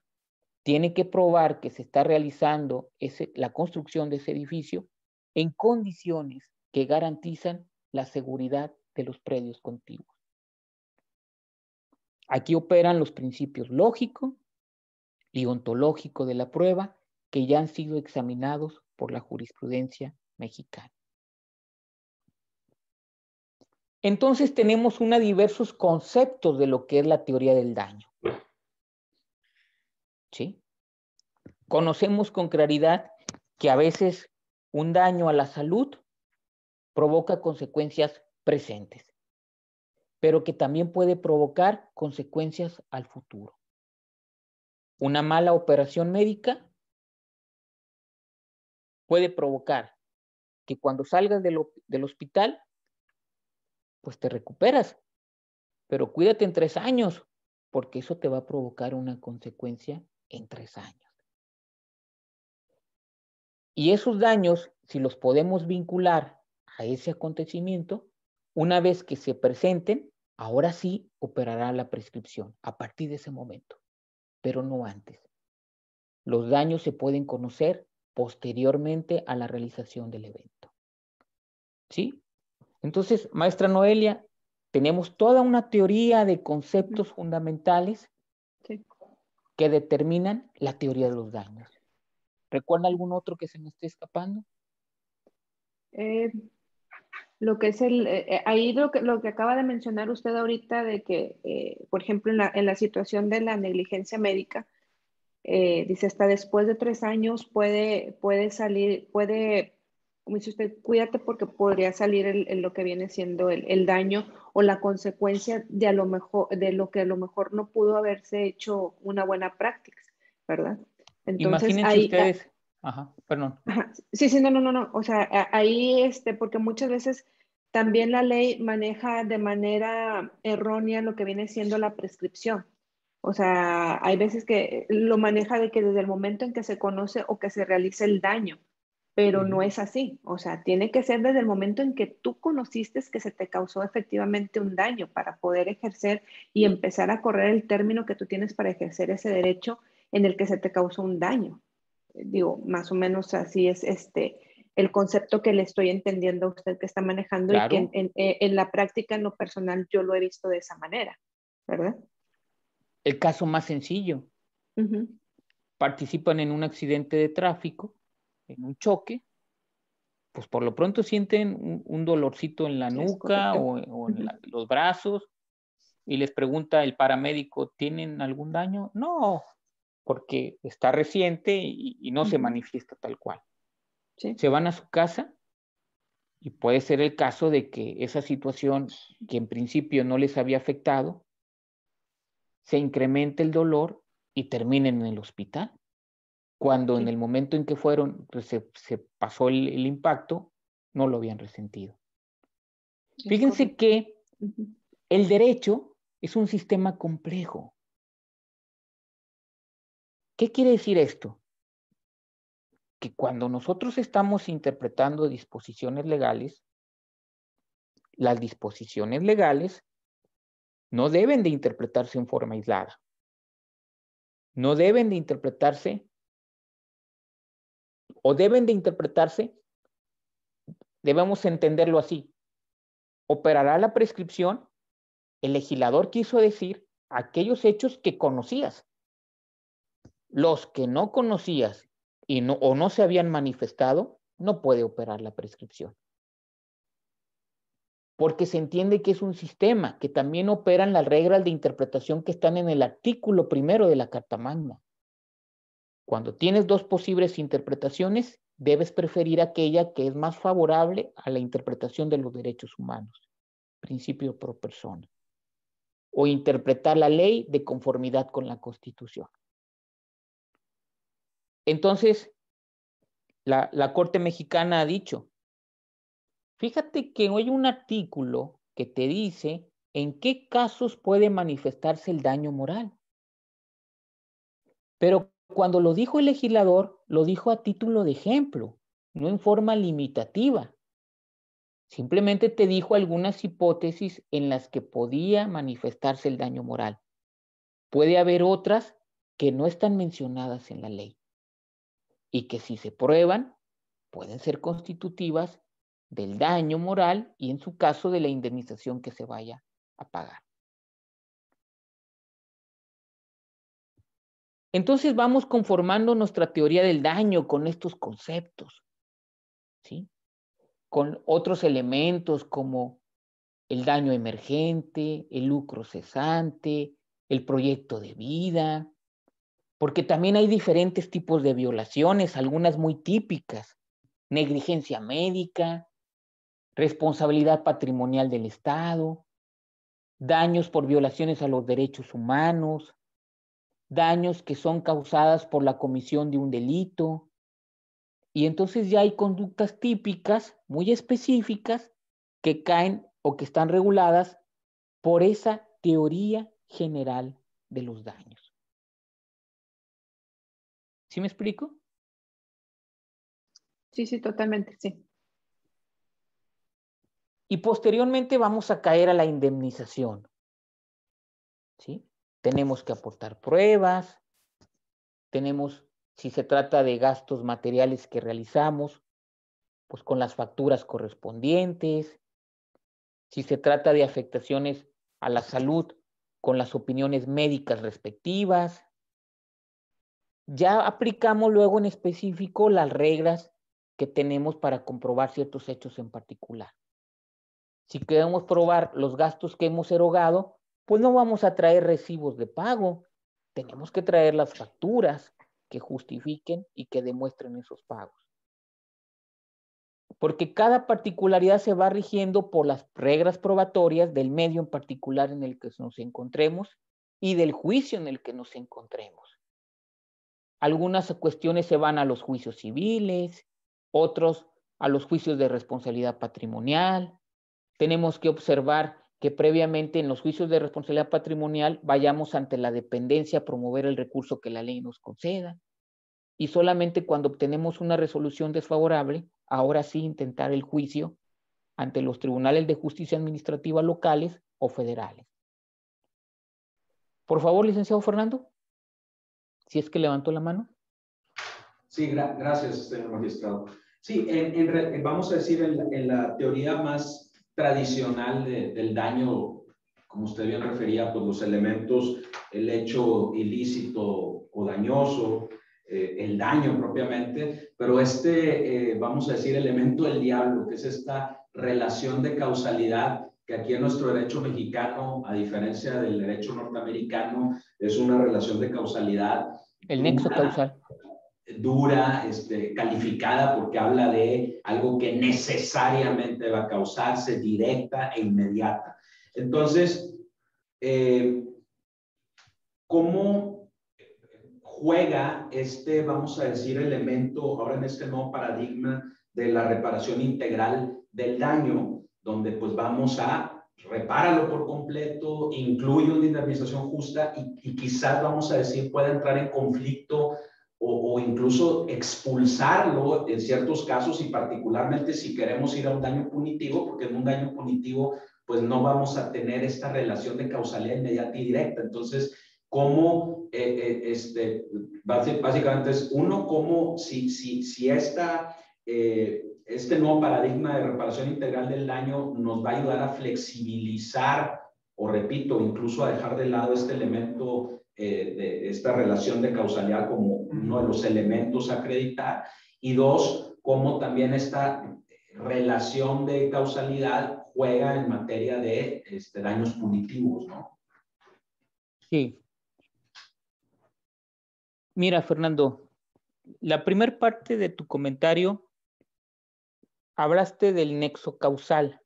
tiene que probar que se está realizando la construcción de ese edificio en condiciones que garantizan la seguridad de los predios contiguos. Aquí operan los principios lógico y ontológico de la prueba que ya han sido examinados por la jurisprudencia mexicana. Entonces tenemos diversos conceptos de lo que es la teoría del daño. ¿Sí? Conocemos con claridad que a veces un daño a la salud provoca consecuencias presentes, pero que también puede provocar consecuencias al futuro. Una mala operación médica puede provocar que cuando salgas del hospital, pues te recuperas, pero cuídate en 3 años, porque eso te va a provocar una consecuencia en 3 años. Y esos daños, si los podemos vincular a ese acontecimiento, una vez que se presenten, ahora sí operará la prescripción a partir de ese momento, pero no antes. Los daños se pueden conocer posteriormente a la realización del evento. ¿Sí? Entonces, maestra Noelia, tenemos toda una teoría de conceptos fundamentales que determinan la teoría de los daños. ¿Recuerda algún otro que se me esté escapando?
Lo que es ahí lo que acaba de mencionar usted ahorita de que, por ejemplo, en la situación de la negligencia médica, dice hasta después de 3 años puede salir, como dice usted, cuídate porque podría salir lo que viene siendo el daño o la consecuencia de lo que a lo mejor no pudo haberse hecho una buena práctica, ¿verdad? Entonces
imagínense
ahí,
ustedes, perdón.
Sí, no. O sea, ahí, porque muchas veces también la ley maneja de manera errónea lo que viene siendo la prescripción. O sea, hay veces que lo maneja de que desde el momento en que se conoce o que se realiza el daño, pero no es así. O sea, tiene que ser desde el momento en que tú conociste que se te causó efectivamente un daño para poder ejercer y empezar a correr el término que tú tienes para ejercer ese derecho en el que se te causó un daño. Digo, más o menos así es el concepto que le estoy entendiendo a usted que está manejando.
Claro.
Y que en la práctica, en lo personal, yo lo he visto de esa manera, ¿verdad?
El caso más sencillo. Participan en un accidente de tráfico, en un choque, pues por lo pronto sienten un dolorcito en la nuca o en los brazos y les pregunta el paramédico, ¿tienen algún daño? No, porque está reciente y no se manifiesta tal cual.
Sí.
Se van a su casa y puede ser el caso de que esa situación que en principio no les había afectado, se incremente el dolor y terminen en el hospital. Cuando en el momento en que fueron, pues, se pasó el impacto, no lo habían resentido. Fíjense que el derecho es un sistema complejo. ¿Qué quiere decir esto? Que cuando nosotros estamos interpretando disposiciones legales, las disposiciones legales no deben de interpretarse en forma aislada. No deben de interpretarse o deben de interpretarse, debemos entenderlo así. Operará la prescripción, el legislador quiso decir aquellos hechos que conocías. Los que no conocías o no se habían manifestado, no puede operar la prescripción. Porque se entiende que es un sistema, que también operan las reglas de interpretación que están en el artículo 1 de la Carta Magna. Cuando tienes 2 posibles interpretaciones, debes preferir aquella que es más favorable a la interpretación de los derechos humanos, principio pro persona, o interpretar la ley de conformidad con la Constitución. Entonces, la Corte Mexicana ha dicho, fíjate que hay un artículo que te dice en qué casos puede manifestarse el daño moral. Pero cuando lo dijo el legislador, lo dijo a título de ejemplo, no en forma limitativa. Simplemente te dijo algunas hipótesis en las que podía manifestarse el daño moral. Puede haber otras que no están mencionadas en la ley y que si se prueban, pueden ser constitutivas del daño moral y en su caso de la indemnización que se vaya a pagar. Entonces vamos conformando nuestra teoría del daño con estos conceptos, ¿sí? Con otros elementos como el daño emergente, el lucro cesante, el proyecto de vida, porque también hay diferentes tipos de violaciones, algunas muy típicas, negligencia médica, responsabilidad patrimonial del Estado, daños por violaciones a los derechos humanos, daños que son causadas por la comisión de un delito. Y entonces ya hay conductas típicas muy específicas que caen o que están reguladas por esa teoría general de los daños. ¿Sí me explico?
Sí, sí, totalmente, sí.
Y posteriormente vamos a caer a la indemnización. ¿Sí? Tenemos que aportar pruebas, tenemos, si se trata de gastos materiales que realizamos, pues con las facturas correspondientes. Si se trata de afectaciones a la salud, con las opiniones médicas respectivas. Ya aplicamos luego en específico las reglas que tenemos para comprobar ciertos hechos en particular. Si queremos probar los gastos que hemos erogado, pues no vamos a traer recibos de pago. Tenemos que traer las facturas que justifiquen y que demuestren esos pagos. Porque cada particularidad se va rigiendo por las reglas probatorias del medio en particular en el que nos encontremos y del juicio en el que nos encontremos. Algunas cuestiones se van a los juicios civiles, otros a los juicios de responsabilidad patrimonial. Tenemos que observar que previamente en los juicios de responsabilidad patrimonial vayamos ante la dependencia a promover el recurso que la ley nos conceda. Y solamente cuando obtenemos una resolución desfavorable, ahora sí intentar el juicio ante los tribunales de justicia administrativa locales o federales. Por favor, licenciado Fernando, si es que levantó la mano.
Sí, gracias, señor magistrado. Sí, vamos a decir, en la teoría más tradicional del daño, como usted bien refería, pues los elementos, el hecho ilícito o dañoso, el daño propiamente, pero vamos a decir, elemento del diablo, que es esta relación de causalidad, que aquí en nuestro derecho mexicano, a diferencia del derecho norteamericano, es una relación de causalidad.
El nexo causal.
Dura, calificada, porque habla de algo que necesariamente va a causarse, directa e inmediata. Entonces, ¿cómo juega vamos a decir, elemento ahora en este nuevo paradigma de la reparación integral del daño, donde pues vamos a repáralo por completo, incluye una indemnización justa y quizás vamos a decir pueda entrar en conflicto o incluso expulsarlo en ciertos casos, y particularmente si queremos ir a un daño punitivo, porque en un daño punitivo pues no vamos a tener esta relación de causalidad inmediata y directa. Entonces, ¿cómo básicamente es uno, cómo si este nuevo paradigma de reparación integral del daño nos va a ayudar a flexibilizar, o repito, incluso a dejar de lado este elemento de esta relación de causalidad como uno de los elementos a acreditar, y dos, cómo también esta relación de causalidad juega en materia de daños punitivos, ¿no?
Sí. Mira, Fernando, la primera parte de tu comentario hablaste del nexo causal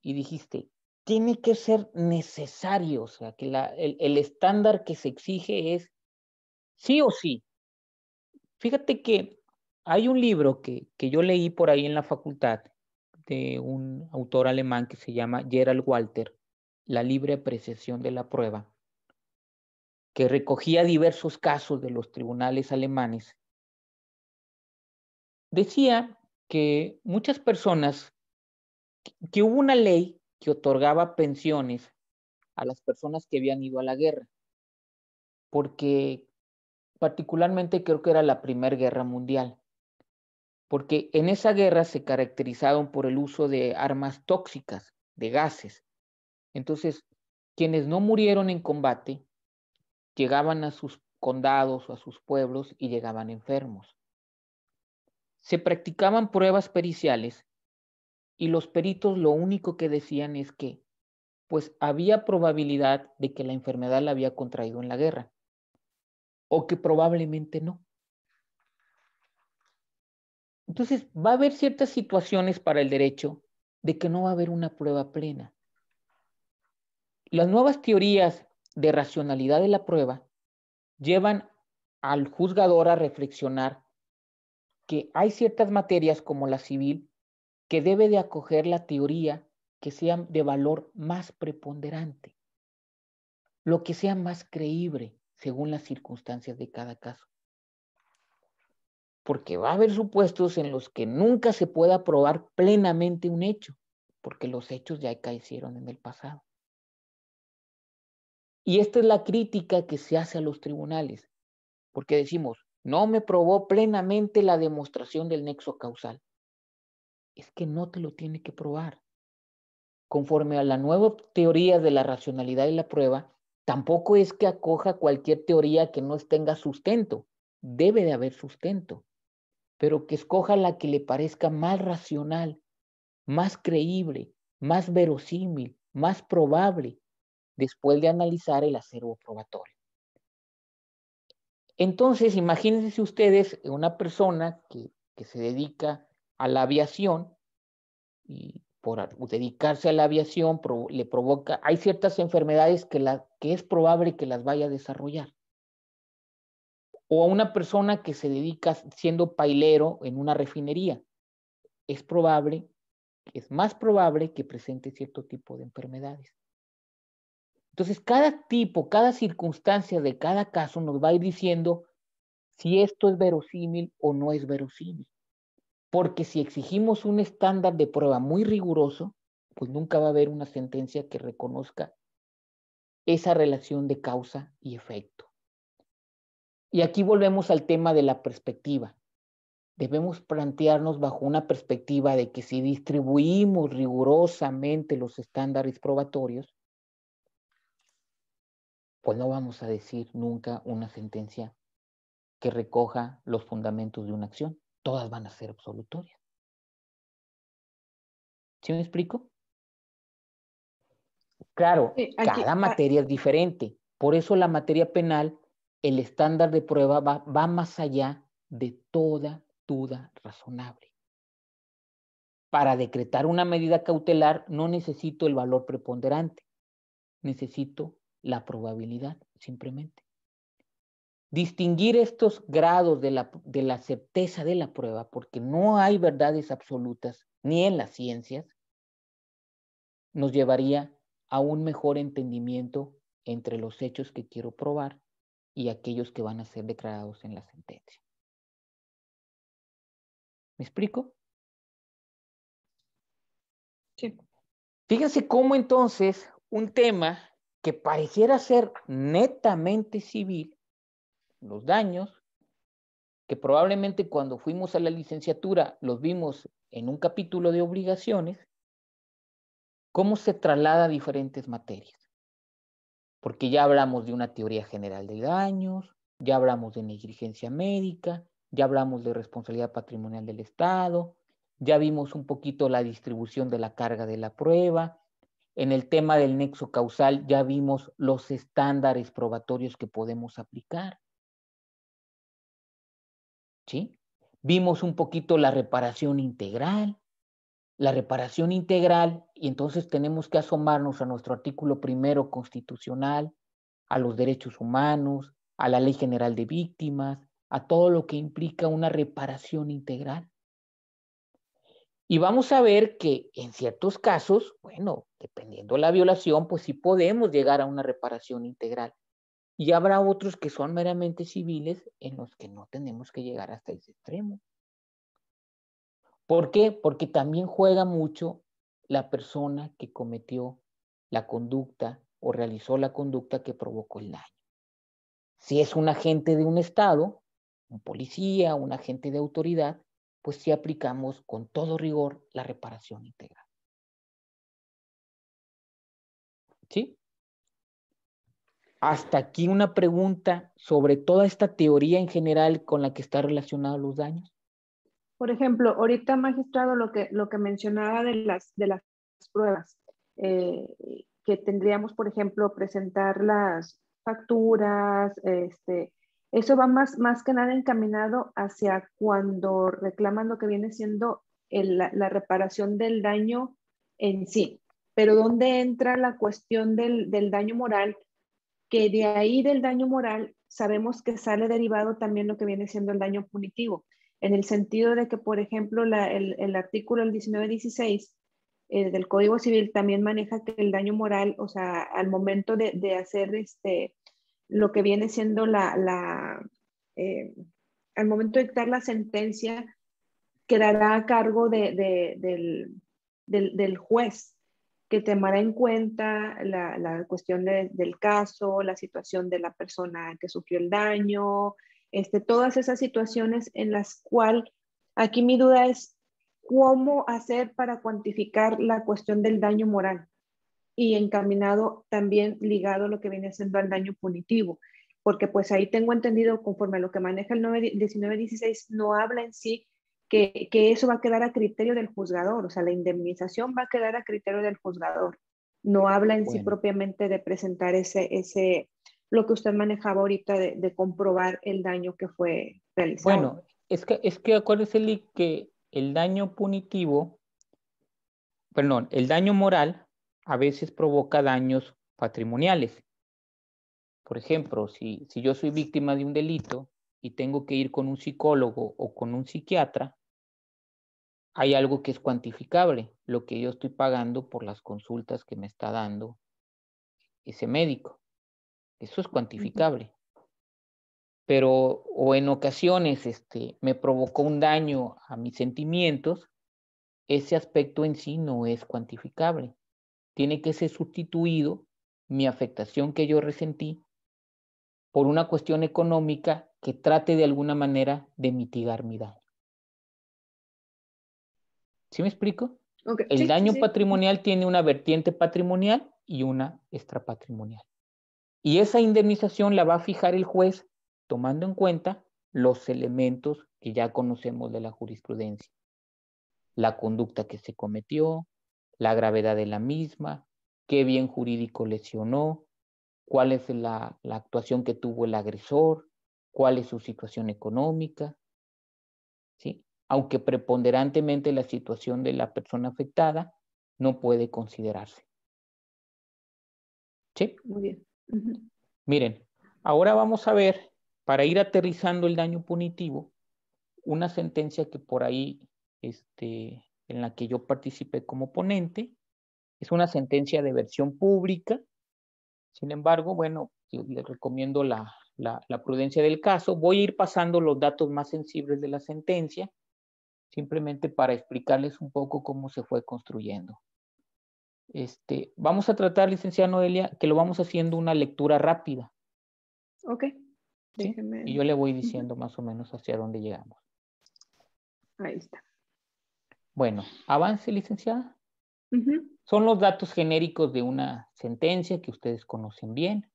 y dijiste, tiene que ser necesario, o sea, que el estándar que se exige es sí o sí. Fíjate que hay un libro que yo leí por ahí en la facultad de un autor alemán que se llama Gerald Walter, La libre apreciación de la prueba, que recogía diversos casos de los tribunales alemanes. Decía que muchas personas, que hubo una ley que otorgaba pensiones a las personas que habían ido a la guerra, porque particularmente creo que era la Primera Guerra Mundial, porque en esa guerra se caracterizaron por el uso de armas tóxicas, de gases. Entonces, quienes no murieron en combate llegaban a sus condados o a sus pueblos y llegaban enfermos. Se practicaban pruebas periciales y los peritos lo único que decían es que pues había probabilidad de que la enfermedad la había contraído en la guerra o que probablemente no. Entonces va a haber ciertas situaciones para el derecho de que no va a haber una prueba plena. Las nuevas teorías de racionalidad de la prueba llevan al juzgador a reflexionar que hay ciertas materias como la civil que debe de acoger la teoría que sea de valor más preponderante, lo que sea más creíble según las circunstancias de cada caso. Porque va a haber supuestos en los que nunca se pueda probar plenamente un hecho, porque los hechos ya caecieron en el pasado. Y esta es la crítica que se hace a los tribunales, porque decimos, no me probó plenamente la demostración del nexo causal. Es que no te lo tiene que probar. Conforme a la nueva teoría de la racionalidad de la prueba, tampoco es que acoja cualquier teoría que no tenga sustento. Debe de haber sustento, pero que escoja la que le parezca más racional, más creíble, más verosímil, más probable, después de analizar el acervo probatorio. Entonces, imagínense ustedes una persona que se dedica a la aviación y por dedicarse a la aviación le provoca, hay ciertas enfermedades que es probable que las vaya a desarrollar. O a una persona que se dedica siendo pailero en una refinería, es más probable que presente cierto tipo de enfermedades. Entonces, cada circunstancia de cada caso nos va a ir diciendo si esto es verosímil o no es verosímil. Porque si exigimos un estándar de prueba muy riguroso, pues nunca va a haber una sentencia que reconozca esa relación de causa y efecto. Y aquí volvemos al tema de la perspectiva. Debemos plantearnos bajo una perspectiva de que si distribuimos rigurosamente los estándares probatorios, pues no vamos a decir nunca una sentencia que recoja los fundamentos de una acción. Todas van a ser absolutorias. ¿Sí me explico? Claro,
sí, aquí,
cada materia es diferente. Por eso la materia penal, el estándar de prueba va más allá de toda duda razonable. Para decretar una medida cautelar no necesito el valor preponderante, necesito la probabilidad, simplemente. Distinguir estos grados de la certeza de la prueba, porque no hay verdades absolutas, ni en las ciencias, nos llevaría a un mejor entendimiento entre los hechos que quiero probar y aquellos que van a ser declarados en la sentencia. ¿Me explico?
sí.
Fíjense cómo entonces un tema que pareciera ser netamente civil, los daños, que probablemente cuando fuimos a la licenciatura los vimos en un capítulo de obligaciones, cómo se traslada a diferentes materias. Porque ya hablamos de una teoría general de daños, ya hablamos de negligencia médica, ya hablamos de responsabilidad patrimonial del Estado, ya vimos un poquito la distribución de la carga de la prueba. En el tema del nexo causal ya vimos los estándares probatorios que podemos aplicar. ¿Sí? Vimos un poquito la reparación integral. Y entonces tenemos que asomarnos a nuestro artículo primero constitucional, a los derechos humanos, a la Ley General de Víctimas, a todo lo que implica una reparación integral. Y vamos a ver que en ciertos casos, bueno, dependiendo de la violación, pues sí podemos llegar a una reparación integral. Y habrá otros que son meramente civiles en los que no tenemos que llegar hasta ese extremo. ¿Por qué? Porque también juega mucho la persona que cometió la conducta o realizó la conducta que provocó el daño. Si es un agente de un Estado, un policía, un agente de autoridad, pues sí aplicamos con todo rigor la reparación integral. ¿Sí? Hasta aquí una pregunta sobre toda esta teoría en general con la que está relacionado los daños.
Por ejemplo, ahorita, magistrado, lo que mencionaba de las pruebas, que tendríamos, por ejemplo, presentar las facturas, eso va más que nada encaminado hacia cuando reclaman lo que viene siendo la reparación del daño en sí. Pero ¿dónde entra la cuestión del daño moral? Que de ahí del daño moral sabemos que sale derivado también lo que viene siendo el daño punitivo, en el sentido de que, por ejemplo, el artículo 1916 del Código Civil también maneja que el daño moral, o sea, al momento de hacer lo que viene siendo al momento de dictar la sentencia, quedará a cargo del juez, que tomará en cuenta la cuestión del caso, la situación de la persona que sufrió el daño, todas esas situaciones en las cuales aquí mi duda es cómo hacer para cuantificar la cuestión del daño moral y encaminado también ligado a lo que viene siendo al daño punitivo, porque pues ahí tengo entendido, conforme a lo que maneja el 1916, no habla en sí que eso va a quedar a criterio del juzgador, o sea, la indemnización va a quedar a criterio del juzgador. No habla en sí propiamente de presentar lo que usted manejaba ahorita de comprobar el daño que fue realizado.
Bueno, es que acuérdese, Lee, que el daño punitivo, perdón, el daño moral a veces provoca daños patrimoniales. Por ejemplo, si yo soy víctima de un delito y tengo que ir con un psicólogo o con un psiquiatra, hay algo que es cuantificable, lo que yo estoy pagando por las consultas que me está dando ese médico. Eso es cuantificable. Pero, o en ocasiones, me provocó un daño a mis sentimientos, ese aspecto en sí no es cuantificable. Tiene que ser sustituido mi afectación que yo resentí por una cuestión económica que trate de alguna manera de mitigar mi daño. ¿Sí me explico?
Okay.
El daño patrimonial tiene una vertiente patrimonial y una extrapatrimonial. Y esa indemnización la va a fijar el juez tomando en cuenta los elementos que ya conocemos de la jurisprudencia. La conducta que se cometió, la gravedad de la misma, qué bien jurídico lesionó, cuál es la actuación que tuvo el agresor, cuál es su situación económica, ¿sí? Aunque preponderantemente la situación de la persona afectada no puede considerarse. ¿Sí?
Muy bien.
Miren, ahora vamos a ver, para ir aterrizando el daño punitivo, una sentencia que por ahí, en la que yo participé como ponente, es una sentencia de versión pública. Sin embargo, bueno, yo les recomiendo la prudencia del caso. Voy a ir pasando los datos más sensibles de la sentencia, simplemente para explicarles un poco cómo se fue construyendo. Vamos a tratar, licenciada Noelia, que lo vamos haciendo una lectura rápida.
Ok.
¿Sí? Y yo le voy diciendo más o menos hacia dónde llegamos.
Ahí está.
Bueno, avance, licenciada. Son los datos genéricos de una sentencia que ustedes conocen bien.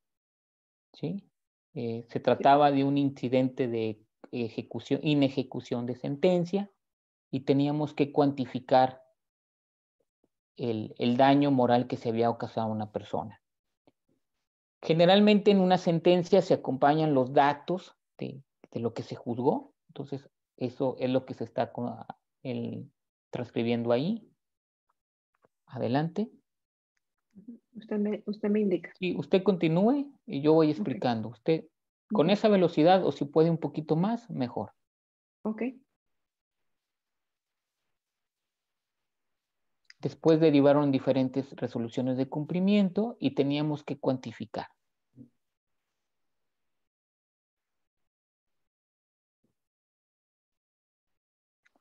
¿Sí? Se trataba de un incidente de inejecución de sentencia y teníamos que cuantificar el daño moral que se había ocasionado a una persona. Generalmente en una sentencia se acompañan los datos de lo que se juzgó, entonces eso es lo que se está transcribiendo ahí. Adelante.
Usted me indica.
Sí, usted continúe y yo voy explicando. Usted con esa velocidad o si puede un poquito más, mejor.
Ok.
Después derivaron diferentes resoluciones de cumplimiento y teníamos que cuantificar.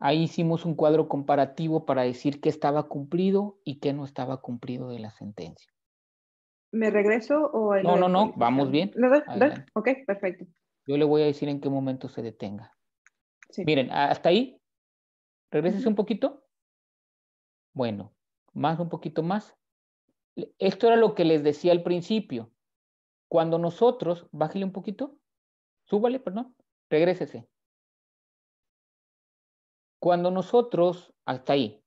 Ahí hicimos un cuadro comparativo para decir qué estaba cumplido y qué no estaba cumplido de la sentencia.
¿Me regreso o...?
No, vamos bien.
Ok, perfecto.
Yo le voy a decir en qué momento se detenga.
Sí.
Miren, hasta ahí. Regrésese un poquito. Bueno, un poquito más. Esto era lo que les decía al principio. Cuando nosotros, bájale un poquito, súbale, perdón, regrésese. Cuando nosotros, hasta ahí.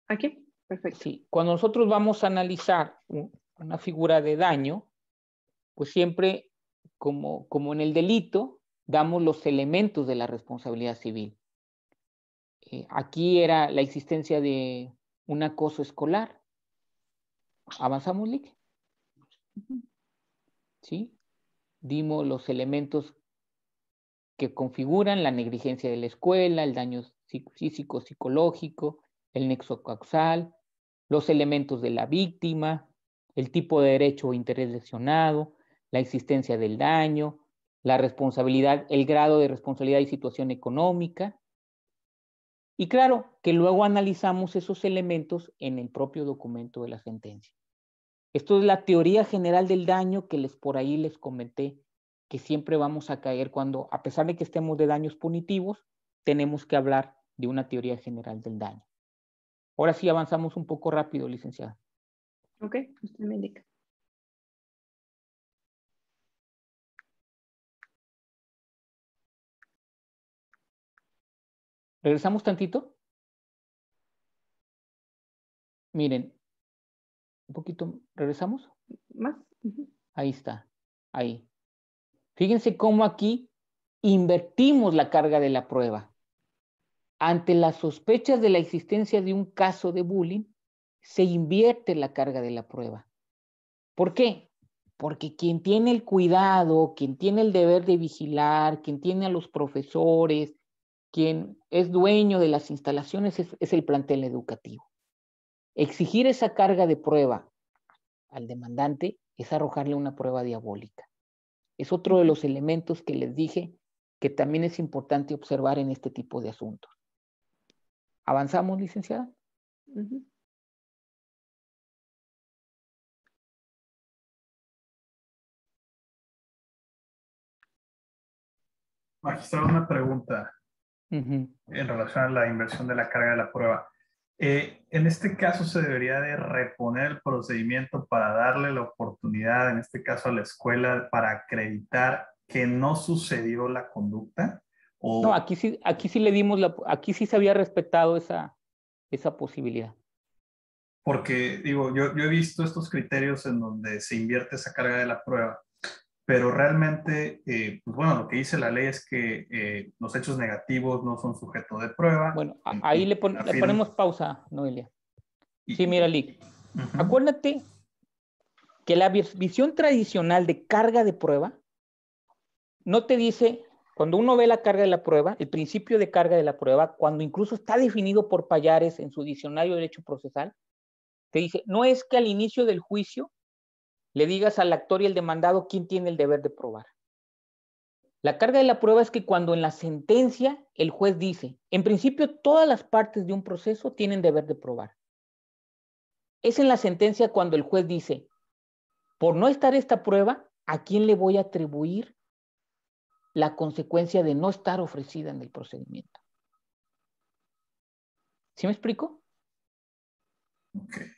Aquí, perfecto.
Sí, cuando nosotros vamos a analizar una figura de daño, pues siempre, como en el delito, damos los elementos de la responsabilidad civil. Aquí era la existencia de un acoso escolar. ¿Avanzamos, Lick? ¿Sí? Dimos los elementos que configuran la negligencia de la escuela, el daño físico, psicológico, el nexo causal, los elementos de la víctima, el tipo de derecho o interés lesionado, la existencia del daño, la responsabilidad, el grado de responsabilidad y situación económica. Y claro, que luego analizamos esos elementos en el propio documento de la sentencia. Esto es la teoría general del daño que por ahí les comenté, que siempre vamos a caer cuando, a pesar de que estemos de daños punitivos, tenemos que hablar de una teoría general del daño. Ahora sí avanzamos un poco rápido, licenciada.
Ok, usted me indica.
¿Regresamos tantito? Miren, un poquito, ¿regresamos?
¿Más?
Ahí está, ahí. Fíjense cómo aquí invertimos la carga de la prueba. Ante las sospechas de la existencia de un caso de bullying, se invierte la carga de la prueba. ¿Por qué? Porque quien tiene el cuidado, quien tiene el deber de vigilar, quien tiene a los profesores, quien es dueño de las instalaciones es el plantel educativo. Exigir esa carga de prueba al demandante es arrojarle una prueba diabólica. Es otro de los elementos que les dije que también es importante observar en este tipo de asuntos. ¿Avanzamos, licenciada?
Magistrado, una pregunta en relación a la inversión de la carga de la prueba. En este caso, ¿se debería de reponer el procedimiento para darle la oportunidad, en este caso a la escuela, para acreditar que no sucedió la conducta? ¿O...
No, aquí sí le dimos aquí sí se había respetado esa posibilidad.
Porque, digo, yo he visto estos criterios en donde se invierte esa carga de la prueba, pero realmente, pues bueno, lo que dice la ley es que los hechos negativos no son sujeto de prueba.
Bueno, ahí le ponemos pausa, Noelia. Sí, mira, Lick, acuérdate que la visión tradicional de carga de prueba no te dice, cuando uno ve la carga de la prueba, el principio de carga de la prueba, cuando incluso está definido por Pallares en su diccionario de derecho procesal, te dice, no es que al inicio del juicio le digas al actor y al demandado quién tiene el deber de probar. La carga de la prueba es que cuando en la sentencia el juez dice, en principio todas las partes de un proceso tienen deber de probar. Es en la sentencia cuando el juez dice, por no estar esta prueba, ¿a quién le voy a atribuir la consecuencia de no estar ofrecida en el procedimiento? ¿Sí me explico?
Okay.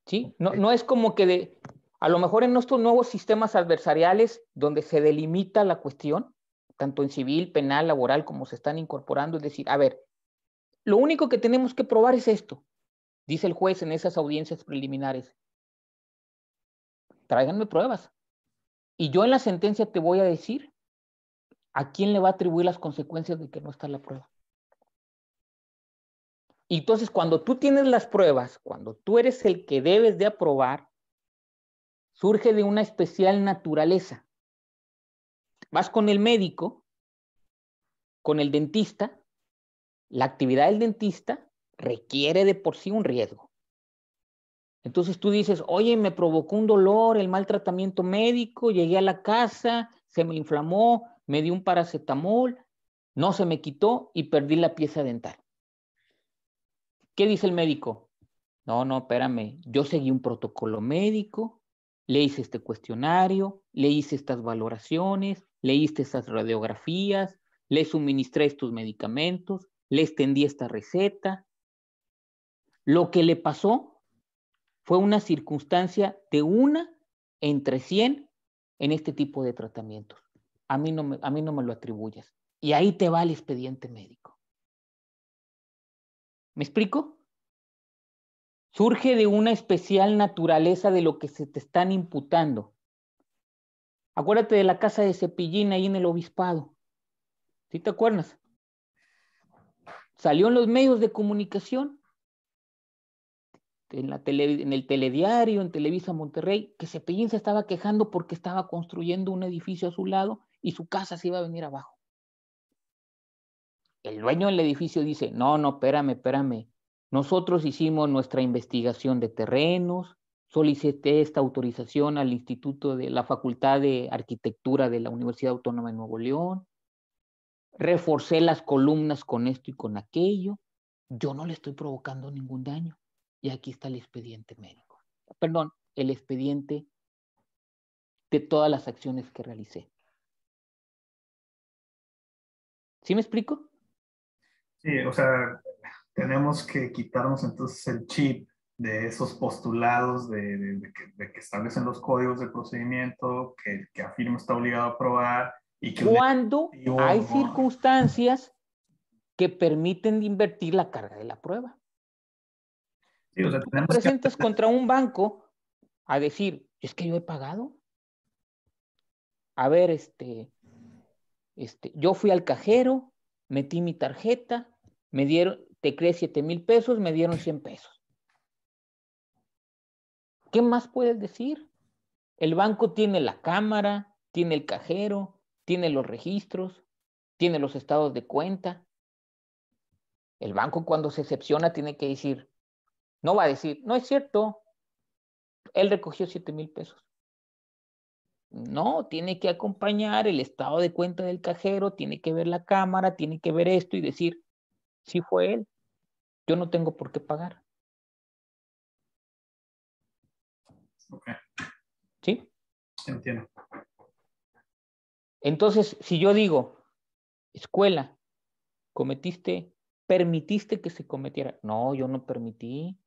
¿Sí? No es como que a lo mejor en estos nuevos sistemas adversariales donde se delimita la cuestión, tanto en civil, penal, laboral, como se están incorporando, es decir, a ver, lo único que tenemos que probar es esto, dice el juez en esas audiencias preliminares. Tráiganme pruebas. Y yo en la sentencia te voy a decir a quién le va a atribuir las consecuencias de que no está la prueba. Y entonces, cuando tú tienes las pruebas, cuando tú eres el que debes de aprobar, surge de una especial naturaleza. Vas con el médico, con el dentista, la actividad del dentista requiere de por sí un riesgo. Entonces tú dices, oye, me provocó un dolor, el mal tratamiento médico, llegué a la casa, se me inflamó, me dio un paracetamol, no se me quitó y perdí la pieza dental. ¿Qué dice el médico? No, espérame, yo seguí un protocolo médico, le hice este cuestionario, le hice estas valoraciones, le hice estas radiografías, le suministré estos medicamentos, le extendí esta receta. Lo que le pasó fue una circunstancia de 1 entre 100 en este tipo de tratamientos. A mí no me lo atribuyas. Y ahí te va el expediente médico. ¿Me explico? Surge de una especial naturaleza de lo que se te están imputando. Acuérdate de la casa de Cepillín ahí en el obispado. ¿Sí te acuerdas? Salió en los medios de comunicación. en el telediario, en Televisa Monterrey, que Cepillín se estaba quejando porque estaba construyendo un edificio a su lado y su casa se iba a venir abajo. El dueño del edificio dice, no, espérame. Nosotros hicimos nuestra investigación de terrenos, solicité esta autorización al Instituto de la Facultad de Arquitectura de la Universidad Autónoma de Nuevo León, reforcé las columnas con esto y con aquello, yo no le estoy provocando ningún daño. Y aquí está el expediente médico. Perdón, el expediente de todas las acciones que realicé. ¿Sí me explico?
Sí, o sea, tenemos que quitarnos entonces el chip de esos postulados de que establecen los códigos de procedimiento, que afirma está obligado a aprobar y que...
Cuando hay circunstancias que permiten invertir la carga de la prueba.
Sí, o sea,
tú te presentas contra un banco a decir, es que yo he pagado. A ver, yo fui al cajero, metí mi tarjeta, me dieron, te creé 7,000 pesos, me dieron 100 pesos. ¿Qué más puedes decir? El banco tiene la cámara, tiene el cajero, tiene los registros, tiene los estados de cuenta. El banco cuando se excepciona tiene que decir, no va a decir, no es cierto, él recogió 7,000 pesos. No, tiene que acompañar el estado de cuenta del cajero, tiene que ver la cámara, tiene que ver esto y decir, sí fue él, yo no tengo por qué pagar.
Ok.
¿Sí?
Entiendo.
Entonces, si yo digo, escuela, permitiste que se cometiera. No, yo no permití.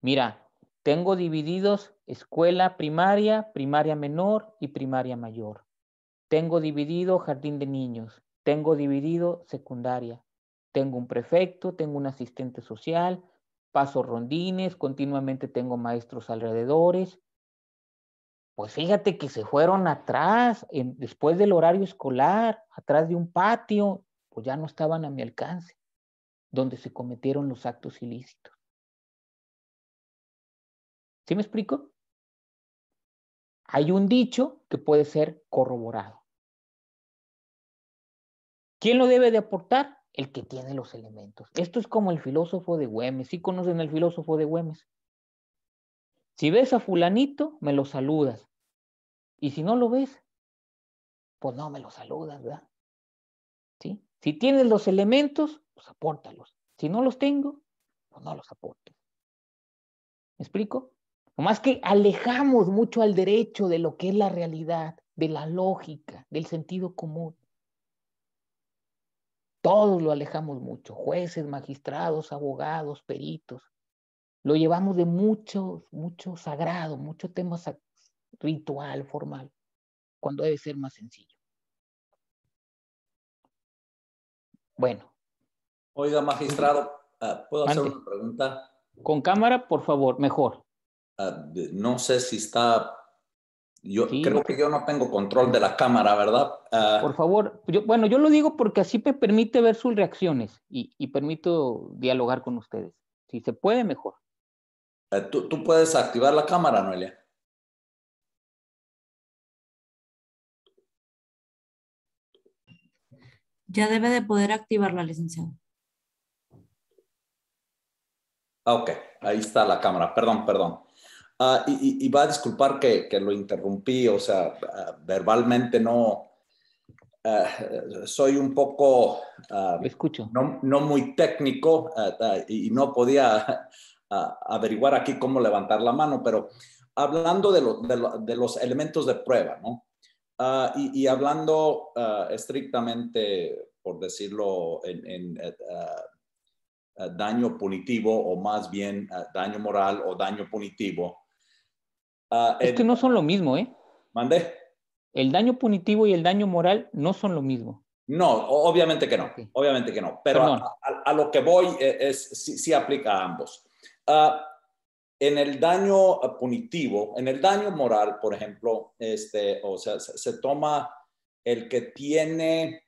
Mira, tengo divididos escuela primaria, primaria menor y primaria mayor. Tengo dividido jardín de niños. Tengo dividido secundaria. Tengo un prefecto, tengo un asistente social, paso rondines, continuamente tengo maestros alrededores. Pues fíjate que se fueron atrás, después del horario escolar, atrás de un patio, pues ya no estaban a mi alcance, donde se cometieron los actos ilícitos. ¿Sí me explico? Hay un dicho que puede ser corroborado. ¿Quién lo debe de aportar? El que tiene los elementos. Esto es como el filósofo de Güemes. ¿Sí conocen el filósofo de Güemes? Si ves a fulanito, me lo saludas. Y si no lo ves, pues no me lo saludas, ¿verdad? ¿Sí? Si tienes los elementos, pues apórtalos. Si no los tengo, pues no los aporto. ¿Me explico? Nomás que alejamos mucho al derecho de lo que es la realidad, de la lógica, del sentido común. Todos lo alejamos mucho, jueces, magistrados, abogados, peritos. Lo llevamos de mucho sagrado, mucho tema ritual, formal, cuando debe ser más sencillo. Bueno.
Oiga, magistrado, ¿puedo hacer una pregunta?
Con cámara, por favor, mejor.
No sé si está...
Sí.
Creo que yo no tengo control de la cámara, ¿verdad?
Por favor, yo lo digo porque así me permite ver sus reacciones y permito dialogar con ustedes. Si se puede, mejor.
¿Tú puedes activar la cámara, Noelia?
Ya debe de poder activarla, licenciado.
Ok, ahí está la cámara. Perdón. Y va a disculpar que lo interrumpí, o sea, verbalmente no... soy un poco...
escucho.
No muy técnico y no podía averiguar aquí cómo levantar la mano, pero hablando de los elementos de prueba, ¿no? Y hablando estrictamente, por decirlo, en daño punitivo o más bien daño moral o daño punitivo.
Es que no son lo mismo, ¿eh?
¿Mandé?
El daño punitivo y el daño moral no son lo mismo.
No, obviamente que no. Okay. Obviamente que no. Pero a lo que voy sí aplica a ambos. En el daño punitivo, en el daño moral, por ejemplo, o sea, se toma el que tiene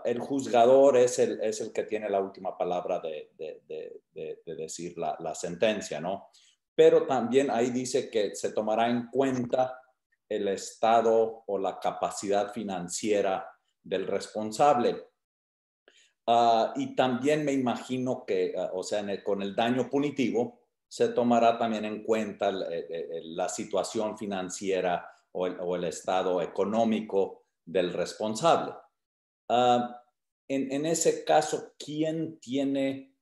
el juzgador es el que tiene la última palabra de decir la sentencia, ¿no? Pero también ahí dice que se tomará en cuenta el estado o la capacidad financiera del responsable. Y también me imagino que, o sea, con el daño punitivo, se tomará también en cuenta la situación financiera o el estado económico del responsable. En ese caso, ¿quién tiene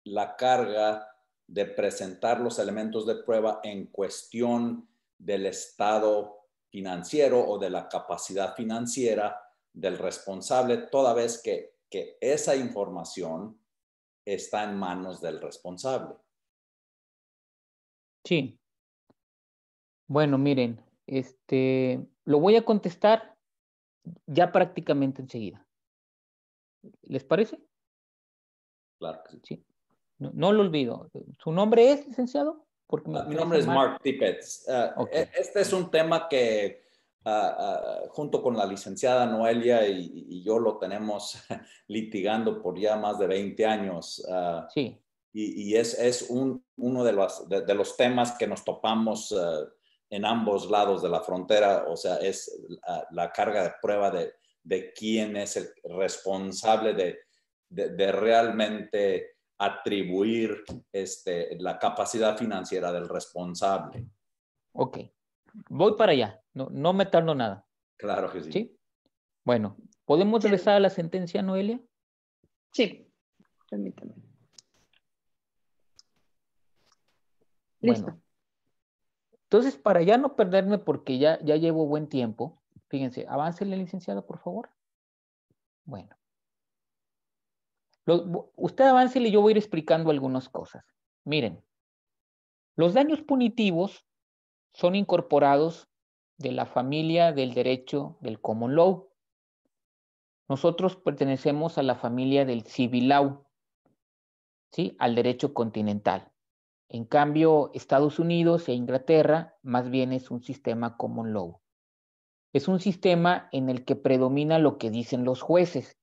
la carga de presentar los elementos de prueba en cuestión del estado financiero o de la capacidad financiera del responsable, toda vez que esa información está en manos del responsable?
Sí. Bueno, miren, lo voy a contestar ya prácticamente enseguida. ¿Les parece?
Claro que sí.
Sí. No lo olvido. ¿Su nombre es, licenciado? Porque
Mi nombre es Mark Tippett.
Okay.
Este es un tema que junto con la licenciada Noelia y yo lo tenemos litigando por ya más de 20 años.
Sí.
Y es uno de los temas que nos topamos en ambos lados de la frontera. O sea, es la carga de prueba de quién es el responsable de realmente atribuir la capacidad financiera del responsable.
Ok. Voy para allá. No me tardo nada.
Claro que sí.
¿Sí? Bueno, ¿podemos regresar a la sentencia, Noelia?
Sí, permítame.
Bueno,
Listo.
entonces para ya no perderme porque ya llevo buen tiempo, fíjense, aváncele, licenciado, por favor. Bueno. Usted aváncele y yo voy a ir explicando algunas cosas. Miren, los daños punitivos son incorporados de la familia del derecho del common law. Nosotros pertenecemos a la familia del civil law, ¿sí? Al derecho continental. En cambio, Estados Unidos e Inglaterra más bien es un sistema common law. Es un sistema en el que predomina lo que dicen los jueces.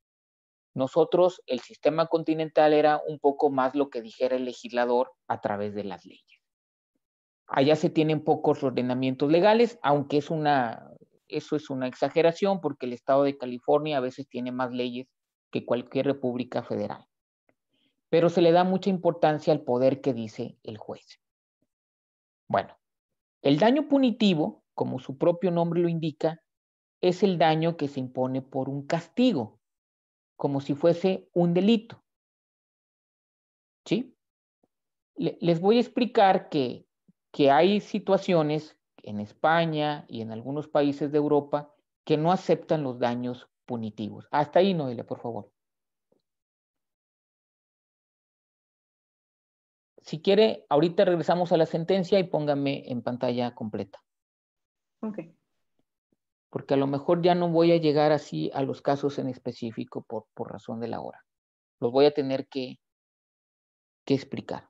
Nosotros, el sistema continental era un poco más lo que dijera el legislador a través de las leyes. Allá se tienen pocos ordenamientos legales, aunque eso es una exageración porque el estado de California a veces tiene más leyes que cualquier república federal. Pero se le da mucha importancia al poder que dice el juez. Bueno, el daño punitivo, como su propio nombre lo indica, es el daño que se impone por un castigo, como si fuese un delito. ¿Sí? Les voy a explicar que hay situaciones en España y en algunos países de Europa que no aceptan los daños punitivos. Hasta ahí, Noelia, por favor. Si quiere, ahorita regresamos a la sentencia y póngame en pantalla completa.
Ok.
Porque a lo mejor ya no voy a llegar así a los casos en específico por razón de la hora. Los voy a tener que explicar.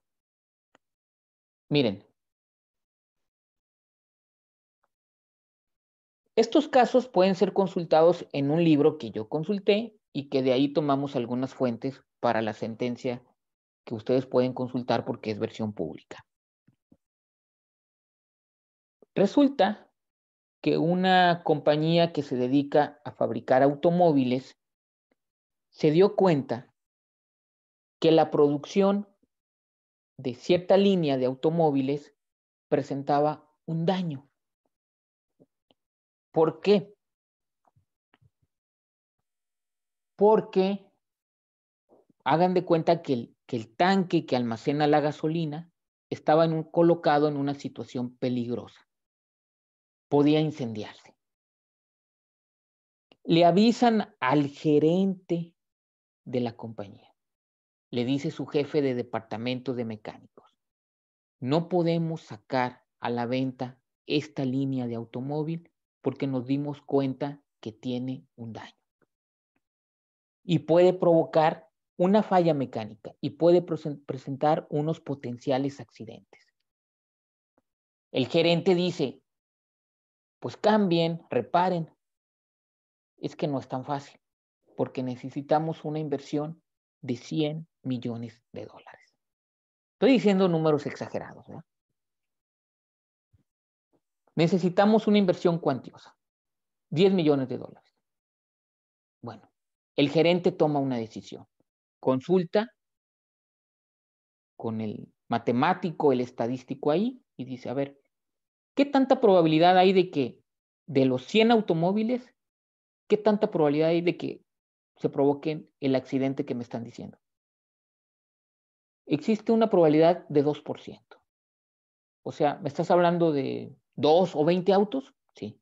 Miren. Estos casos pueden ser consultados en un libro que yo consulté y que de ahí tomamos algunas fuentes para la sentencia que ustedes pueden consultar porque es versión pública. Resulta que una compañía que se dedica a fabricar automóviles se dio cuenta que la producción de cierta línea de automóviles presentaba un daño. ¿Por qué? Porque hagan de cuenta que el tanque que almacena la gasolina estaba colocado en una situación peligrosa. Podía incendiarse. Le avisan al gerente de la compañía. Le dice su jefe de departamento de mecánicos: no podemos sacar a la venta esta línea de automóvil porque nos dimos cuenta que tiene un daño. Y puede provocar una falla mecánica y puede presentar unos potenciales accidentes. El gerente dice: pues cambien, reparen. Es que no es tan fácil. porque necesitamos una inversión de 100 millones de dólares. Estoy diciendo números exagerados, ¿verdad? Necesitamos una inversión cuantiosa, 10 millones de dólares. Bueno, el gerente toma una decisión, consulta con el matemático, el estadístico ahí, y dice, a ver, ¿qué tanta probabilidad hay de que de los 100 automóviles, qué tanta probabilidad hay de que se provoquen el accidente que me están diciendo? Existe una probabilidad de 2%. O sea, ¿me estás hablando de 2 o 20 autos? Sí.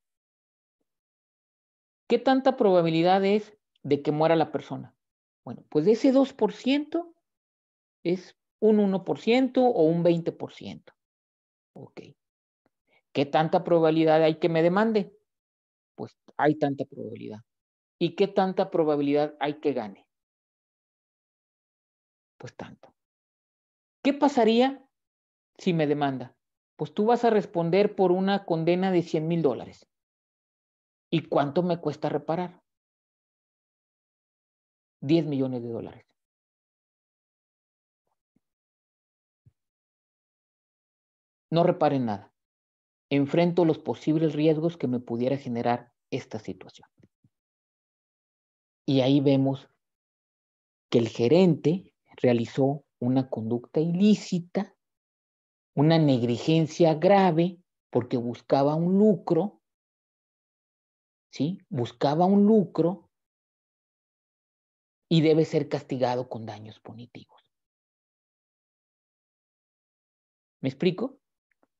¿Qué tanta probabilidad es de que muera la persona? Bueno, pues de ese 2% es un 1% o un 20%. Ok. ¿Qué tanta probabilidad hay que me demande? Pues hay tanta probabilidad. ¿Y qué tanta probabilidad hay que gane? Pues tanto. ¿Qué pasaría si me demanda? Pues tú vas a responder por una condena de $100,000. ¿Y cuánto me cuesta reparar? 10 millones de dólares. No reparen nada. Enfrento los posibles riesgos que me pudiera generar esta situación. Y ahí vemos que el gerente realizó una conducta ilícita, una negligencia grave, porque buscaba un lucro, ¿sí? Buscaba un lucro y debe ser castigado con daños punitivos. ¿Me explico?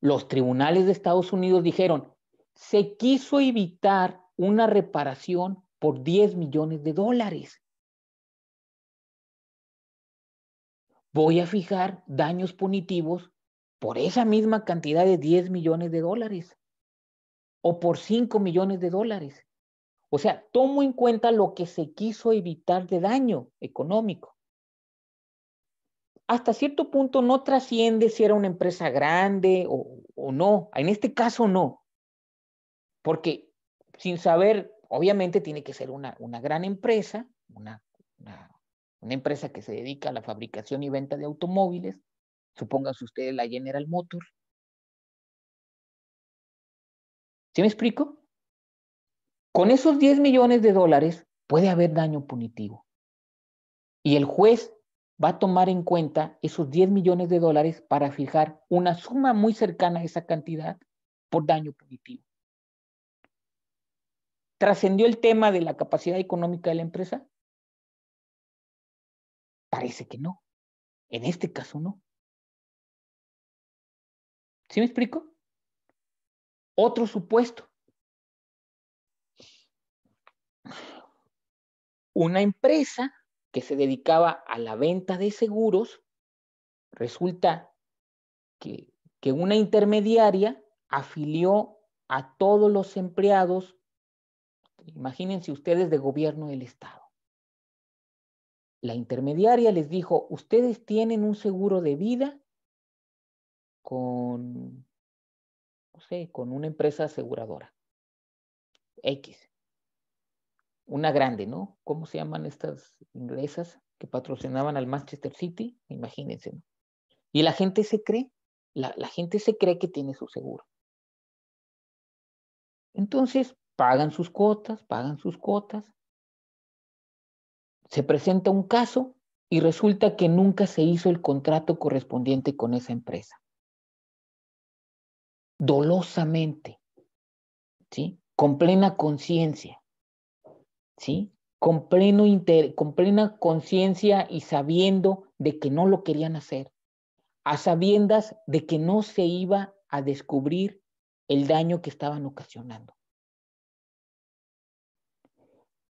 Los tribunales de Estados Unidos dijeron, se quiso evitar una reparación por 10 millones de dólares. Voy a fijar daños punitivos por esa misma cantidad de 10 millones de dólares o por 5 millones de dólares. O sea, tomo en cuenta lo que se quiso evitar de daño económico. Hasta cierto punto no trasciende si era una empresa grande o no. En este caso no. Porque sin saber, obviamente tiene que ser una gran empresa, una empresa que se dedica a la fabricación y venta de automóviles. Supónganse ustedes la General Motors. ¿Sí me explico? Con esos 10 millones de dólares puede haber daño punitivo. Y el juez va a tomar en cuenta esos 10 millones de dólares para fijar una suma muy cercana a esa cantidad por daño punitivo. ¿Trascendió el tema de la capacidad económica de la empresa? Parece que no. En este caso no. ¿Sí me explico? Otro supuesto. Una empresa que se dedicaba a la venta de seguros, resulta que una intermediaria afilió a todos los empleados, imagínense ustedes, de gobierno del Estado. La intermediaria les dijo, ustedes tienen un seguro de vida con, no sé, con una empresa aseguradora. X. Una grande, ¿no? ¿Cómo se llaman estas inglesas que patrocinaban al Manchester City? Imagínense, ¿no? Y la gente se cree, la gente se cree que tiene su seguro. Entonces, pagan sus cuotas, se presenta un caso y resulta que nunca se hizo el contrato correspondiente con esa empresa. Dolosamente, ¿sí? Con plena conciencia, ¿sí? Con plena conciencia y sabiendo de que no lo querían hacer, a sabiendas de que no se iba a descubrir el daño que estaban ocasionando.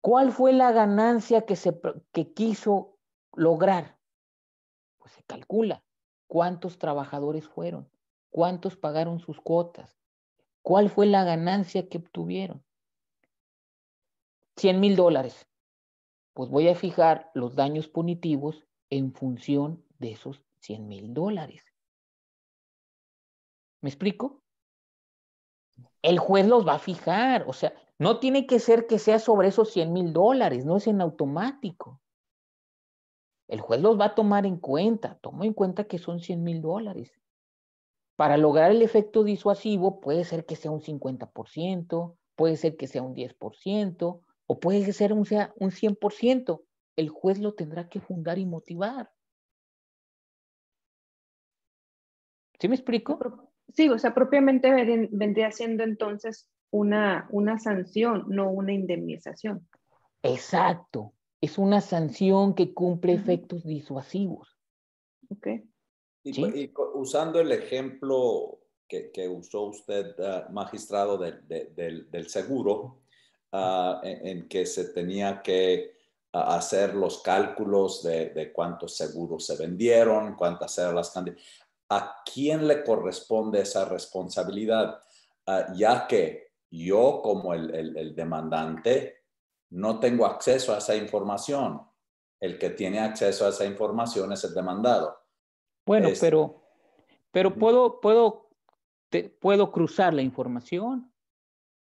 ¿Cuál fue la ganancia que quiso lograr? Pues se calcula cuántos trabajadores fueron, cuántos pagaron sus cuotas, cuál fue la ganancia que obtuvieron. $100,000. Pues voy a fijar los daños punitivos en función de esos $100,000. ¿Me explico? El juez los va a fijar, o sea, No tiene que ser que sea sobre esos $100,000, no es en automático. El juez los va a tomar en cuenta, toma en cuenta que son $100,000. Para lograr el efecto disuasivo puede ser que sea un 50%, puede ser que sea un 10%, o puede ser un 100%. El juez lo tendrá que fundar y motivar. ¿Sí me explico?
Sí, o sea, propiamente vendría siendo entonces una sanción, no una indemnización.
Exacto. Es una sanción que cumple efectos disuasivos.
Ok.
¿Sí?
Usando el ejemplo que usó usted, magistrado, del seguro, en que se tenía que hacer los cálculos de cuántos seguros se vendieron, cuántas eran las cantidades. ¿A quién le corresponde esa responsabilidad? Ya que yo, como el demandante, no tengo acceso a esa información. El que tiene acceso a esa información es el demandado.
Bueno, pero puedo cruzar la información.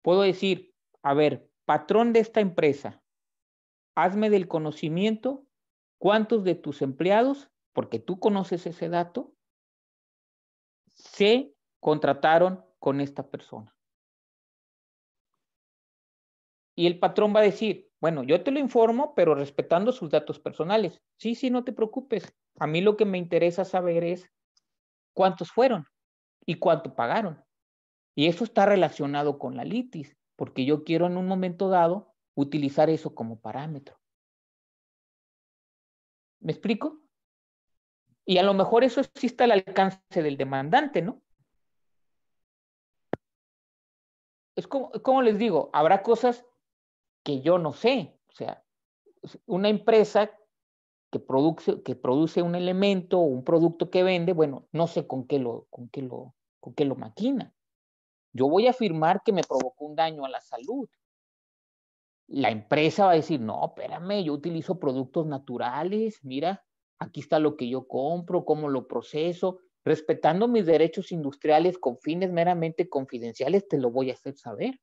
Puedo decir, a ver, patrón de esta empresa, hazme del conocimiento cuántos de tus empleados, porque tú conoces ese dato, se contrataron con esta persona. Y el patrón va a decir, bueno, yo te lo informo, pero respetando sus datos personales. Sí, no te preocupes. A mí lo que me interesa saber es cuántos fueron y cuánto pagaron. Y eso está relacionado con la litis, porque yo quiero en un momento dado utilizar eso como parámetro. ¿Me explico? Y a lo mejor eso sí está al alcance del demandante, ¿no? Es como les digo, habrá cosas que yo no sé. O sea, una empresa que produce un elemento o un producto que vende, bueno, no sé con qué lo maquina. Yo voy a afirmar que me provocó un daño a la salud. La empresa va a decir, no, espérame, yo utilizo productos naturales, mira, aquí está lo que yo compro, cómo lo proceso, respetando mis derechos industriales con fines meramente confidenciales, te lo voy a hacer saber.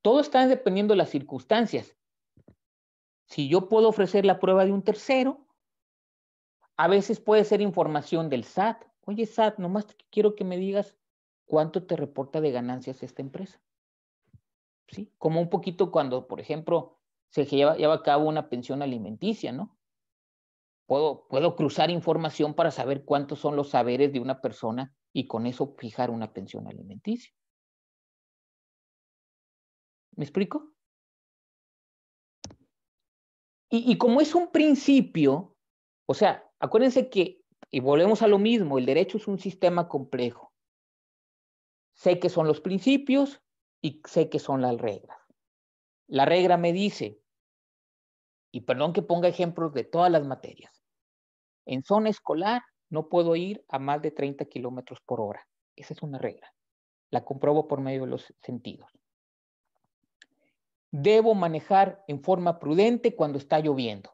Todo está dependiendo de las circunstancias. Si yo puedo ofrecer la prueba de un tercero, a veces puede ser información del SAT. Oye, SAT, nomás quiero que me digas cuánto te reporta de ganancias esta empresa. ¿Sí? Como un poquito cuando, por ejemplo, se lleva a cabo una pensión alimenticia, ¿no? Puedo cruzar información para saber cuántos son los saberes de una persona y con eso fijar una pensión alimenticia. ¿Me explico? Y como es un principio, o sea, acuérdense que, y volvemos a lo mismo, el derecho es un sistema complejo. Sé que son los principios y sé que son las reglas. La regla me dice, y perdón que ponga ejemplos de todas las materias, en zona escolar no puedo ir a más de 30 kilómetros por hora. Esa es una regla. La compruebo por medio de los sentidos. Debo manejar en forma prudente cuando está lloviendo.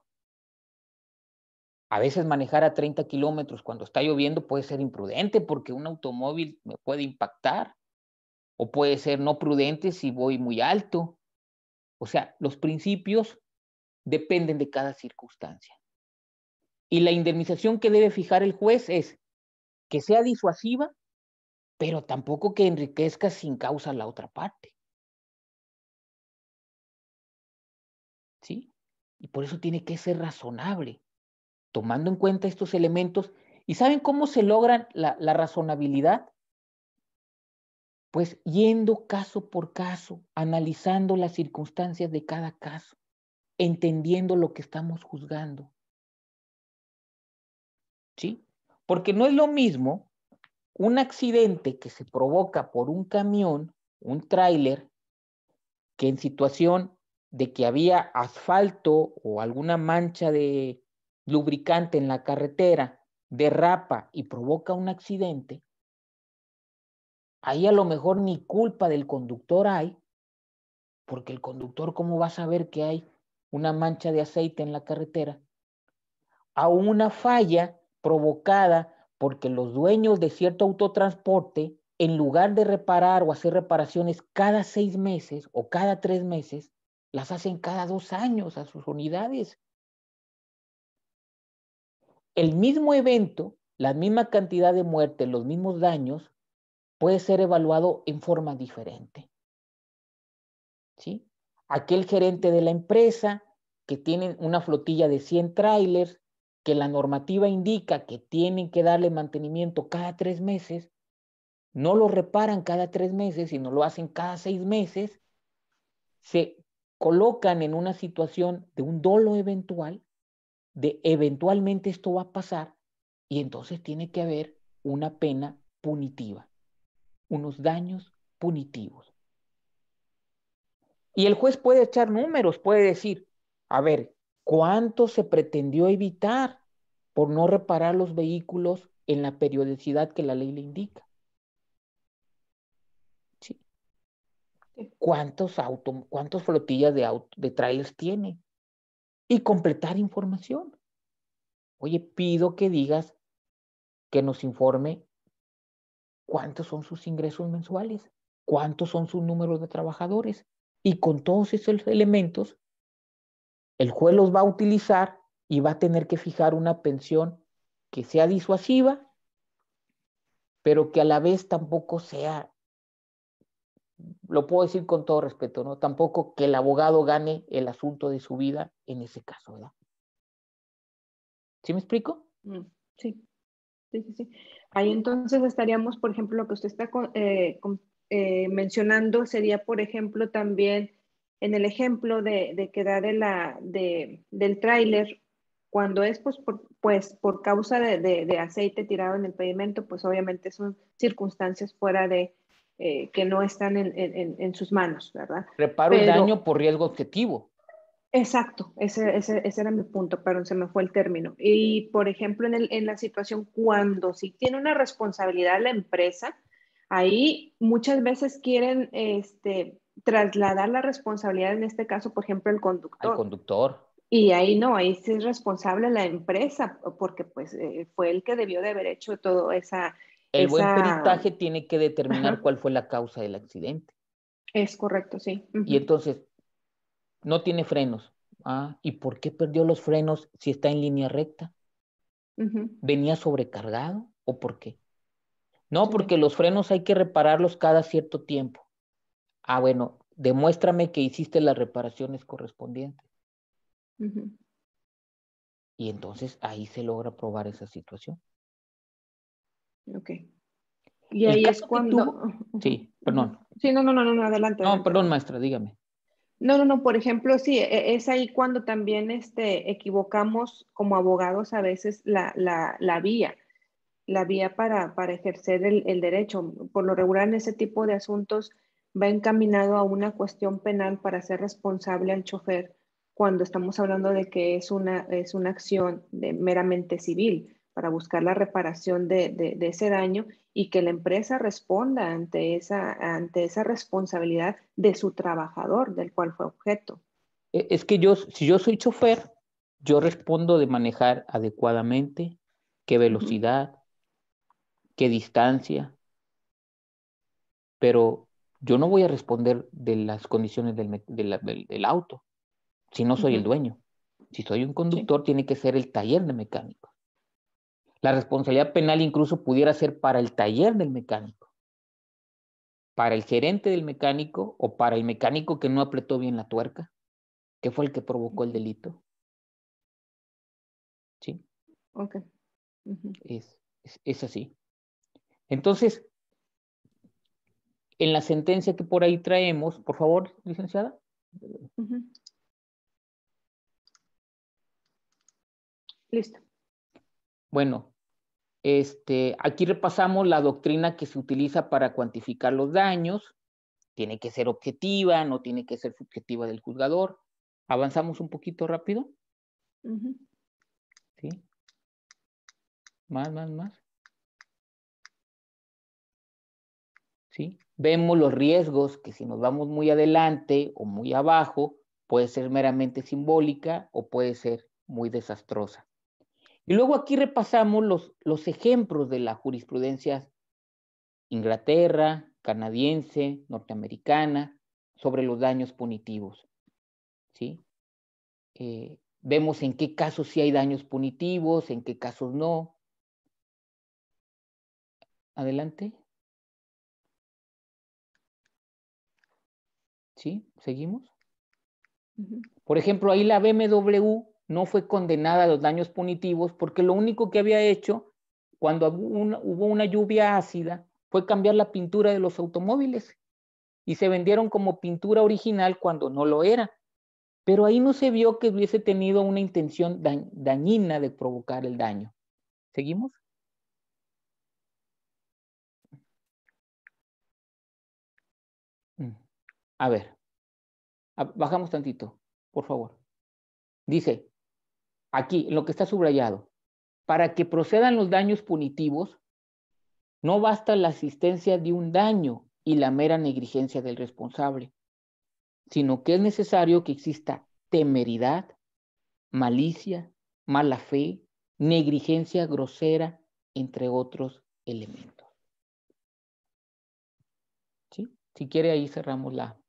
A veces manejar a 30 kilómetros cuando está lloviendo puede ser imprudente porque un automóvil me puede impactar. O puede ser no prudente si voy muy alto. O sea, los principios dependen de cada circunstancia. Y la indemnización que debe fijar el juez es que sea disuasiva, pero tampoco que enriquezca sin causa a la otra parte. ¿Sí? Y por eso tiene que ser razonable, tomando en cuenta estos elementos. ¿Y saben cómo se logra la razonabilidad? Pues yendo caso por caso, analizando las circunstancias de cada caso, entendiendo lo que estamos juzgando. ¿Sí? Porque no es lo mismo un accidente que se provoca por un camión, un tráiler, que en situación de que había asfalto o alguna mancha de lubricante en la carretera, derrapa y provoca un accidente, ahí a lo mejor ni culpa del conductor hay, porque el conductor, ¿cómo va a saber que hay una mancha de aceite en la carretera? A una falla provocada porque los dueños de cierto autotransporte en lugar de reparar o hacer reparaciones cada 6 meses o cada 3 meses, las hacen cada 2 años a sus unidades. El mismo evento, la misma cantidad de muertes, los mismos daños, puede ser evaluado en forma diferente. ¿Sí? Aquel gerente de la empresa que tiene una flotilla de 100 trailers, que la normativa indica que tienen que darle mantenimiento cada 3 meses, no lo reparan cada 3 meses, sino lo hacen cada 6 meses, se colocan en una situación de un dolo eventual, de eventualmente esto va a pasar, y entonces tiene que haber una pena punitiva, unos daños punitivos. Y el juez puede echar números, puede decir, a ver, ¿cuánto se pretendió evitar por no reparar los vehículos en la periodicidad que la ley le indica? ¿Sí? ¿Cuántas flotillas de trailers tiene? Y completar información. Oye, pido que digas, que nos informe cuántos son sus ingresos mensuales, cuántos son sus números de trabajadores. Y con todos esos elementos, el juez los va a utilizar y va a tener que fijar una pensión que sea disuasiva, pero que a la vez tampoco sea, lo puedo decir con todo respeto, ¿no? Tampoco que el abogado gane el asunto de su vida en ese caso, ¿verdad? ¿Sí me explico?
Sí. Sí. Ahí entonces estaríamos, por ejemplo, lo que usted está mencionando sería, por ejemplo, también en el ejemplo de que da del tráiler, cuando es por causa de aceite tirado en el pavimento, pues obviamente son circunstancias fuera de que no están en sus manos, ¿verdad?
Reparo el daño por riesgo objetivo.
Exacto, ese era mi punto, pero se me fue el término. Y, por ejemplo, en la situación cuando sí tiene una responsabilidad la empresa, ahí muchas veces quieren trasladar la responsabilidad, en este caso, por ejemplo, al conductor. Y ahí no, ahí sí es responsable la empresa, porque pues fue el que debió de haber hecho todo
El buen peritaje tiene que determinar
Ajá.
cuál fue la causa del accidente.
Es correcto, sí.
Y entonces, no tiene frenos. ¿Y por qué perdió los frenos si está en línea recta? ¿Venía sobrecargado o por qué? No, porque los frenos hay que repararlos cada cierto tiempo. Bueno, demuéstrame que hiciste las reparaciones correspondientes. Y entonces ahí se logra probar esa situación.
Ok. Y ahí es cuando...
Sí, perdón.
Sí, no, adelante.
No, perdón, maestra, dígame.
No, por ejemplo, sí, es ahí cuando también equivocamos como abogados a veces la vía para ejercer el derecho. Por lo regular en ese tipo de asuntos va encaminado a una cuestión penal para ser responsable al chofer cuando estamos hablando de que es una acción meramente civil para buscar la reparación de ese daño y que la empresa responda ante esa responsabilidad de su trabajador del cual fue objeto.
Es que si yo soy chofer, yo respondo de manejar adecuadamente, qué velocidad, qué distancia, pero yo no voy a responder de las condiciones del auto si no soy el dueño. Si soy un conductor, tiene que ser el taller de mecánicos. La responsabilidad penal incluso pudiera ser para el taller del mecánico, para el gerente del mecánico o para el mecánico que no apretó bien la tuerca, que fue el que provocó el delito. ¿Sí?
Ok.
Es así. Entonces, en la sentencia que por ahí traemos, por favor, licenciada.
Listo.
Bueno, aquí repasamos la doctrina que se utiliza para cuantificar los daños. Tiene que ser objetiva, no tiene que ser subjetiva del juzgador. ¿Avanzamos un poquito rápido? ¿Sí? Más. ¿Sí? Vemos los riesgos que si nos vamos muy adelante o muy abajo, puede ser meramente simbólica o puede ser muy desastrosa. Y luego aquí repasamos los ejemplos de la jurisprudencia Inglaterra, canadiense, norteamericana, sobre los daños punitivos. ¿Sí? Vemos en qué casos sí hay daños punitivos, en qué casos no. Adelante. ¿Sí? ¿Seguimos? Por ejemplo, ahí la BMW no fue condenada a los daños punitivos porque lo único que había hecho cuando hubo una lluvia ácida fue cambiar la pintura de los automóviles y se vendieron como pintura original cuando no lo era. Pero ahí no se vio que hubiese tenido una intención dañina de provocar el daño. ¿Seguimos? A ver, bajamos tantito, por favor. Dice, aquí, lo que está subrayado, para que procedan los daños punitivos, no basta la existencia de un daño y la mera negligencia del responsable, sino que es necesario que exista temeridad, malicia, mala fe, negligencia grosera, entre otros elementos. ¿Sí? Si quiere, ahí cerramos la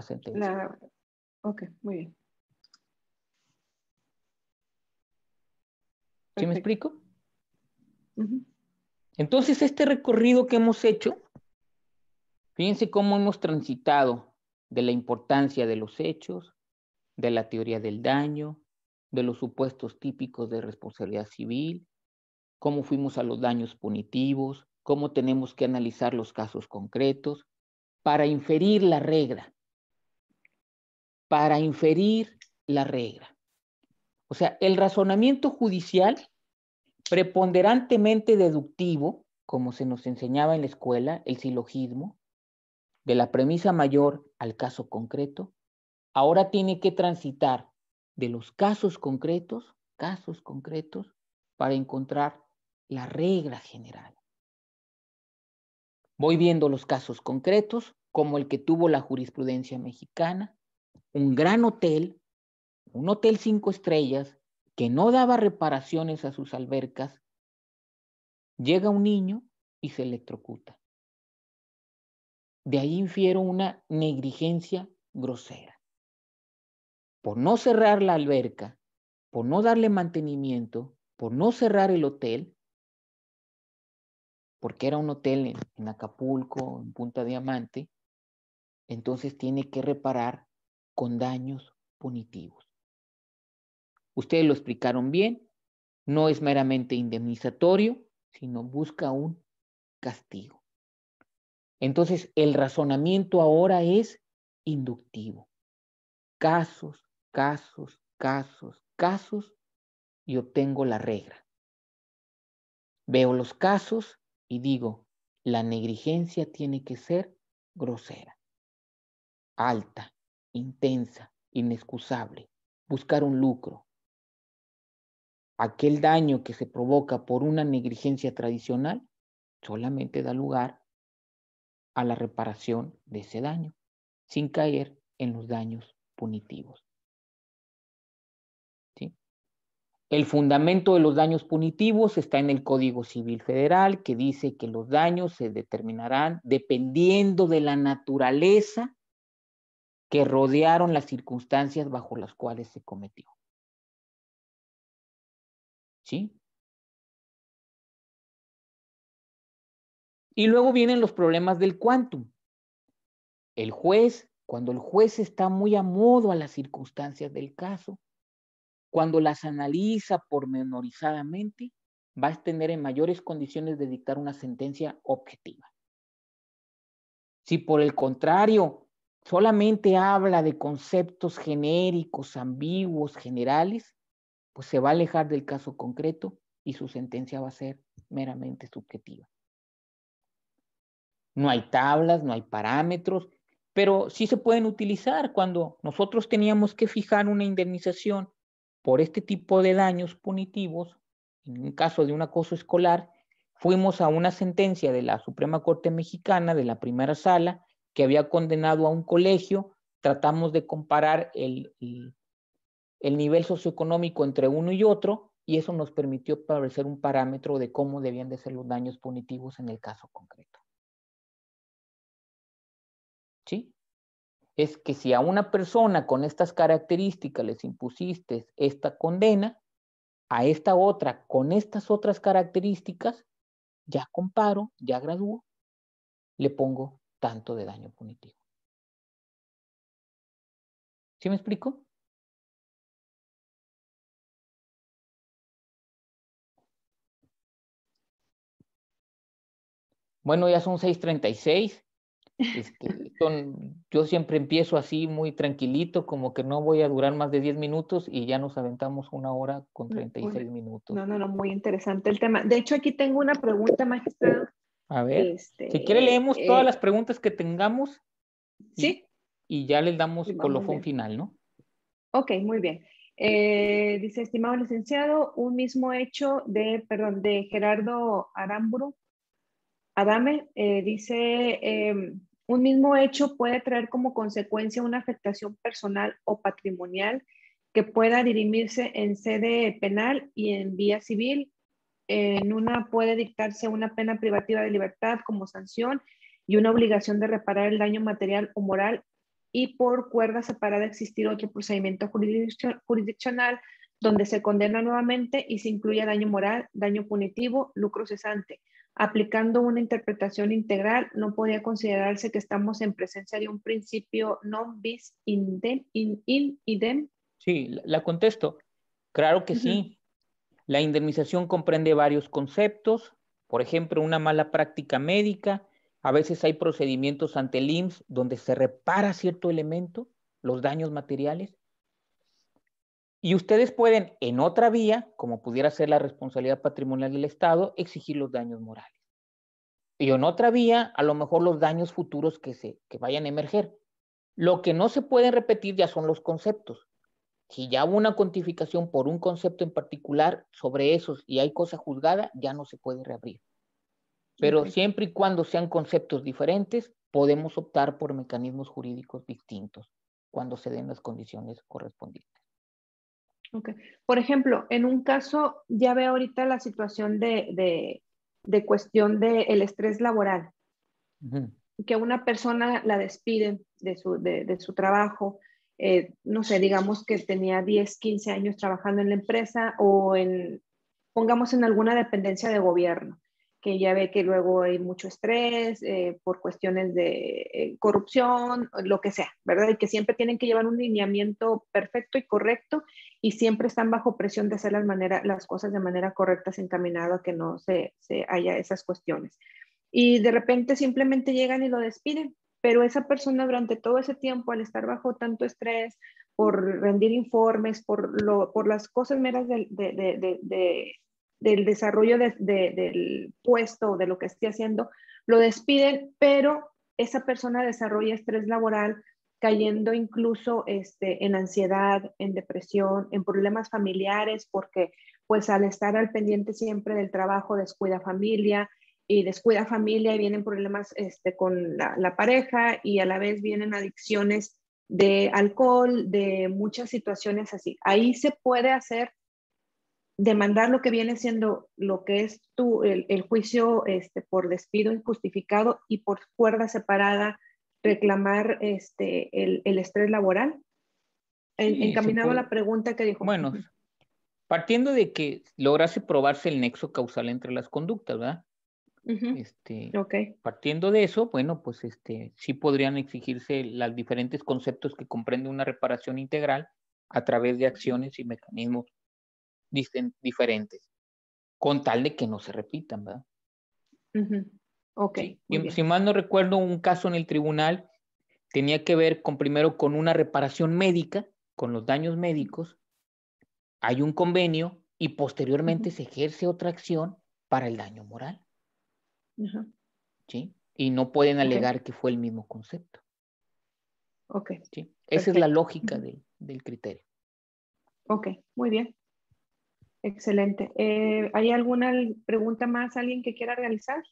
sentencia.
Ok, muy bien.
¿Sí me explico? Entonces, este recorrido que hemos hecho, fíjense cómo hemos transitado de la importancia de los hechos, de la teoría del daño, de los supuestos típicos de responsabilidad civil, cómo fuimos a los daños punitivos, cómo tenemos que analizar los casos concretos para inferir la regla. Para inferir la regla. O sea, el razonamiento judicial preponderantemente deductivo, como se nos enseñaba en la escuela, el silogismo, de la premisa mayor al caso concreto, ahora tiene que transitar de los casos concretos, para encontrar la regla general. Voy viendo los casos concretos, como el que tuvo la jurisprudencia mexicana, un gran hotel, un hotel 5 estrellas, que no daba reparaciones a sus albercas, llega un niño y se electrocuta. De ahí infiero una negligencia grosera. Por no cerrar la alberca, por no darle mantenimiento, por no cerrar el hotel, porque era un hotel en Acapulco, en Punta Diamante, entonces tiene que reparar con daños punitivos. Ustedes lo explicaron bien, no es meramente indemnizatorio, sino busca un castigo. Entonces, el razonamiento ahora es inductivo. Casos, y obtengo la regla. Veo los casos y digo, la negligencia tiene que ser grosera, alta, intensa, inexcusable, buscar un lucro. Aquel daño que se provoca por una negligencia tradicional solamente da lugar a la reparación de ese daño, sin caer en los daños punitivos. ¿Sí? El fundamento de los daños punitivos está en el Código Civil Federal, que dice que los daños se determinarán dependiendo de la naturaleza que rodearon las circunstancias bajo las cuales se cometió. ¿Sí? Y luego vienen los problemas del quantum. El juez, cuando el juez está muy a modo a las circunstancias del caso, cuando las analiza pormenorizadamente, va a tener en mayores condiciones de dictar una sentencia objetiva. Si por el contrario solamente habla de conceptos genéricos, ambiguos, generales, pues se va a alejar del caso concreto y su sentencia va a ser meramente subjetiva. No hay tablas, no hay parámetros, pero sí se pueden utilizar cuando nosotros teníamos que fijar una indemnización por este tipo de daños punitivos. En un caso de un acoso escolar, fuimos a una sentencia de la Suprema Corte Mexicana, de la primera sala, que había condenado a un colegio. Tratamos de comparar el nivel socioeconómico entre uno y otro, y eso nos permitió establecer un parámetro de cómo debían de ser los daños punitivos en el caso concreto. ¿Sí? Es que si a una persona con estas características les impusiste esta condena, a esta otra con estas otras características, ya comparo, ya gradúo, le pongo tanto de daño punitivo. ¿Sí me explico? Bueno, ya son 6:36. Yo siempre empiezo así muy tranquilito, como que no voy a durar más de 10 minutos y ya nos aventamos 1 hora con 36 minutos.
No, muy interesante el tema. De hecho, aquí tengo una pregunta, magistrado.
A ver, si quiere leemos todas las preguntas que tengamos.
Sí.
Y ya les damos
Sí,
colofón final, ¿no?
Ok, muy bien. Dice, estimado licenciado, un mismo hecho de Gerardo Adame, dice, un mismo hecho puede traer como consecuencia una afectación personal o patrimonial que pueda dirimirse en sede penal y en vía civil. En una puede dictarse una pena privativa de libertad como sanción y una obligación de reparar el daño material o moral, y por cuerda separada existir otro procedimiento jurisdiccional donde se condena nuevamente y se incluye daño moral, daño punitivo, lucro cesante. Aplicando una interpretación integral, no podía considerarse que estamos en presencia de un principio non bis in idem.
Sí, la contesto. Claro que sí. La indemnización comprende varios conceptos, por ejemplo, una mala práctica médica. A veces hay procedimientos ante el IMSS donde se repara cierto elemento, los daños materiales. Y ustedes pueden, en otra vía, como pudiera ser la responsabilidad patrimonial del Estado, exigir los daños morales. Y en otra vía, a lo mejor los daños futuros que vayan a emerger. Lo que no se puede repetir ya son los conceptos. Si ya hubo una cuantificación por un concepto en particular sobre esos y hay cosa juzgada, ya no se puede reabrir. Pero siempre y cuando sean conceptos diferentes, podemos optar por mecanismos jurídicos distintos cuando se den las condiciones correspondientes.
Okay. Por ejemplo, en un caso, ya veo ahorita la situación de cuestión del estrés laboral, que una persona la despiden de su trabajo, no sé, digamos que tenía 10, 15 años trabajando en la empresa o pongamos en alguna dependencia de gobierno, que ya ve que luego hay mucho estrés por cuestiones de corrupción, lo que sea, ¿verdad? Y que siempre tienen que llevar un lineamiento perfecto y correcto y siempre están bajo presión de hacer las cosas de manera correcta, encaminado a que no se haya esas cuestiones. Y de repente simplemente llegan y lo despiden, pero esa persona durante todo ese tiempo, al estar bajo tanto estrés, por rendir informes, por las cosas meras del desarrollo del puesto, de lo que esté haciendo, lo despiden, pero esa persona desarrolla estrés laboral, cayendo incluso en ansiedad, en depresión, en problemas familiares, porque pues al estar al pendiente siempre del trabajo descuida familia, y descuida familia y vienen problemas con la pareja, y a la vez vienen adicciones de alcohol, de muchas situaciones así. Ahí se puede hacer, demandar lo que viene siendo lo que es el juicio por despido injustificado, y por cuerda separada reclamar el estrés laboral. Encaminado a la pregunta que dijo.
Bueno, partiendo de que lograse probarse el nexo causal entre las conductas, ¿verdad? Partiendo de eso, bueno, pues sí podrían exigirse los diferentes conceptos que comprende una reparación integral a través de acciones y mecanismos diferentes, con tal de que no se repitan, ¿verdad?
Sí,
si mal no recuerdo, un caso en el tribunal tenía que ver primero con una reparación médica, con los daños médicos, hay un convenio y posteriormente se ejerce otra acción para el daño moral. ¿Sí? Y no pueden alegar que fue el mismo concepto. ¿Sí? Esa es la lógica del criterio.
Ok, muy bien. Excelente. ¿Hay alguna pregunta más, alguien que quiera realizar?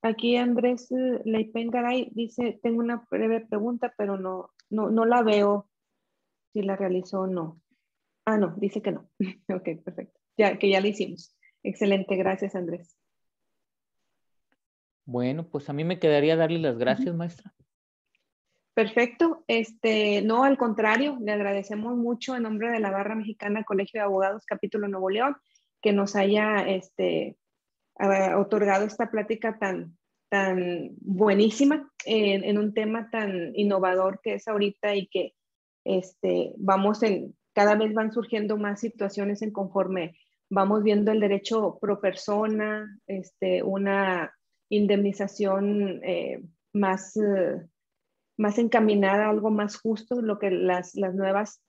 Aquí Andrés Leipengaray dice, tengo una breve pregunta, pero no la veo si la realizó o no. Ah, no, dice que no. Ok, perfecto. Ya, que ya lo hicimos. Excelente, gracias, Andrés.
Bueno, pues a mí me quedaría darle las gracias, maestra.
Perfecto. No, al contrario, le agradecemos mucho en nombre de la Barra Mexicana Colegio de Abogados Capítulo Nuevo León que nos haya otorgado esta plática tan buenísima en un tema tan innovador que es ahorita y que cada vez van surgiendo más situaciones en conforme vamos viendo el derecho pro persona, una indemnización más encaminada a algo más justo, lo que las nuevas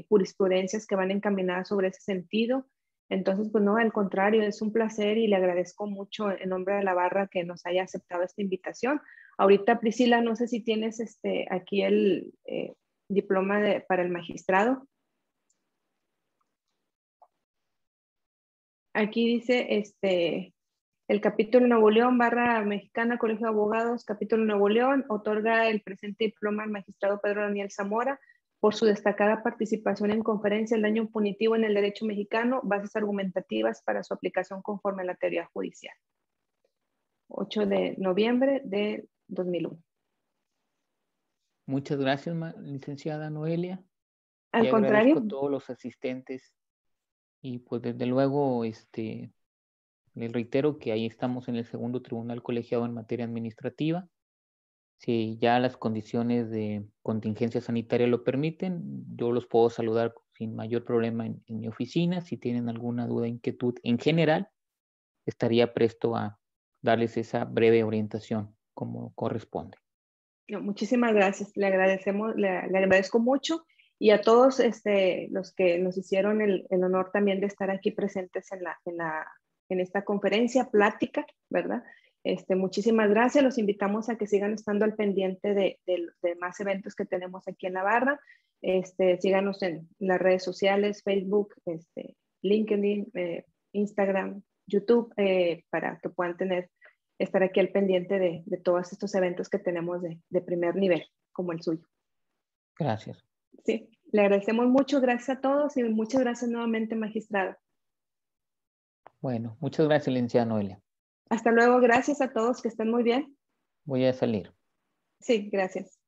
jurisprudencias que van encaminadas sobre ese sentido. Entonces, pues no, al contrario, es un placer y le agradezco mucho en nombre de la barra que nos haya aceptado esta invitación. Ahorita, Priscila, no sé si tienes aquí el diploma para el magistrado. Aquí dice, el capítulo Nuevo León, Barra Mexicana, Colegio de Abogados, capítulo Nuevo León, otorga el presente diploma al magistrado Pedro Daniel Zamora por su destacada participación en conferencia El daño punitivo en el derecho mexicano, bases argumentativas para su aplicación conforme a la teoría judicial. 8 de noviembre de 2001.
Muchas gracias, licenciada Noelia.
Al
y
contrario.
agradezco a todos los asistentes y pues desde luego les reitero que ahí estamos en el segundo tribunal colegiado en materia administrativa. Si ya las condiciones de contingencia sanitaria lo permiten, yo los puedo saludar sin mayor problema en mi oficina. Si tienen alguna duda, inquietud en general, estaría presto a darles esa breve orientación como corresponde.
No, muchísimas gracias, le agradezco mucho y a todos los que nos hicieron el honor también de estar aquí presentes en esta conferencia, plática, ¿verdad? Muchísimas gracias, los invitamos a que sigan estando al pendiente de más eventos que tenemos aquí en la barra. Síganos en las redes sociales, Facebook, LinkedIn, Instagram, YouTube, para que puedan estar aquí al pendiente de todos estos eventos que tenemos de primer nivel, como el suyo.
Gracias.
Sí, le agradecemos mucho, gracias a todos y muchas gracias nuevamente, magistrada.
Bueno, muchas gracias, licenciada Noelia.
Hasta luego, gracias a todos, que estén muy bien.
Voy a salir.
Sí, gracias.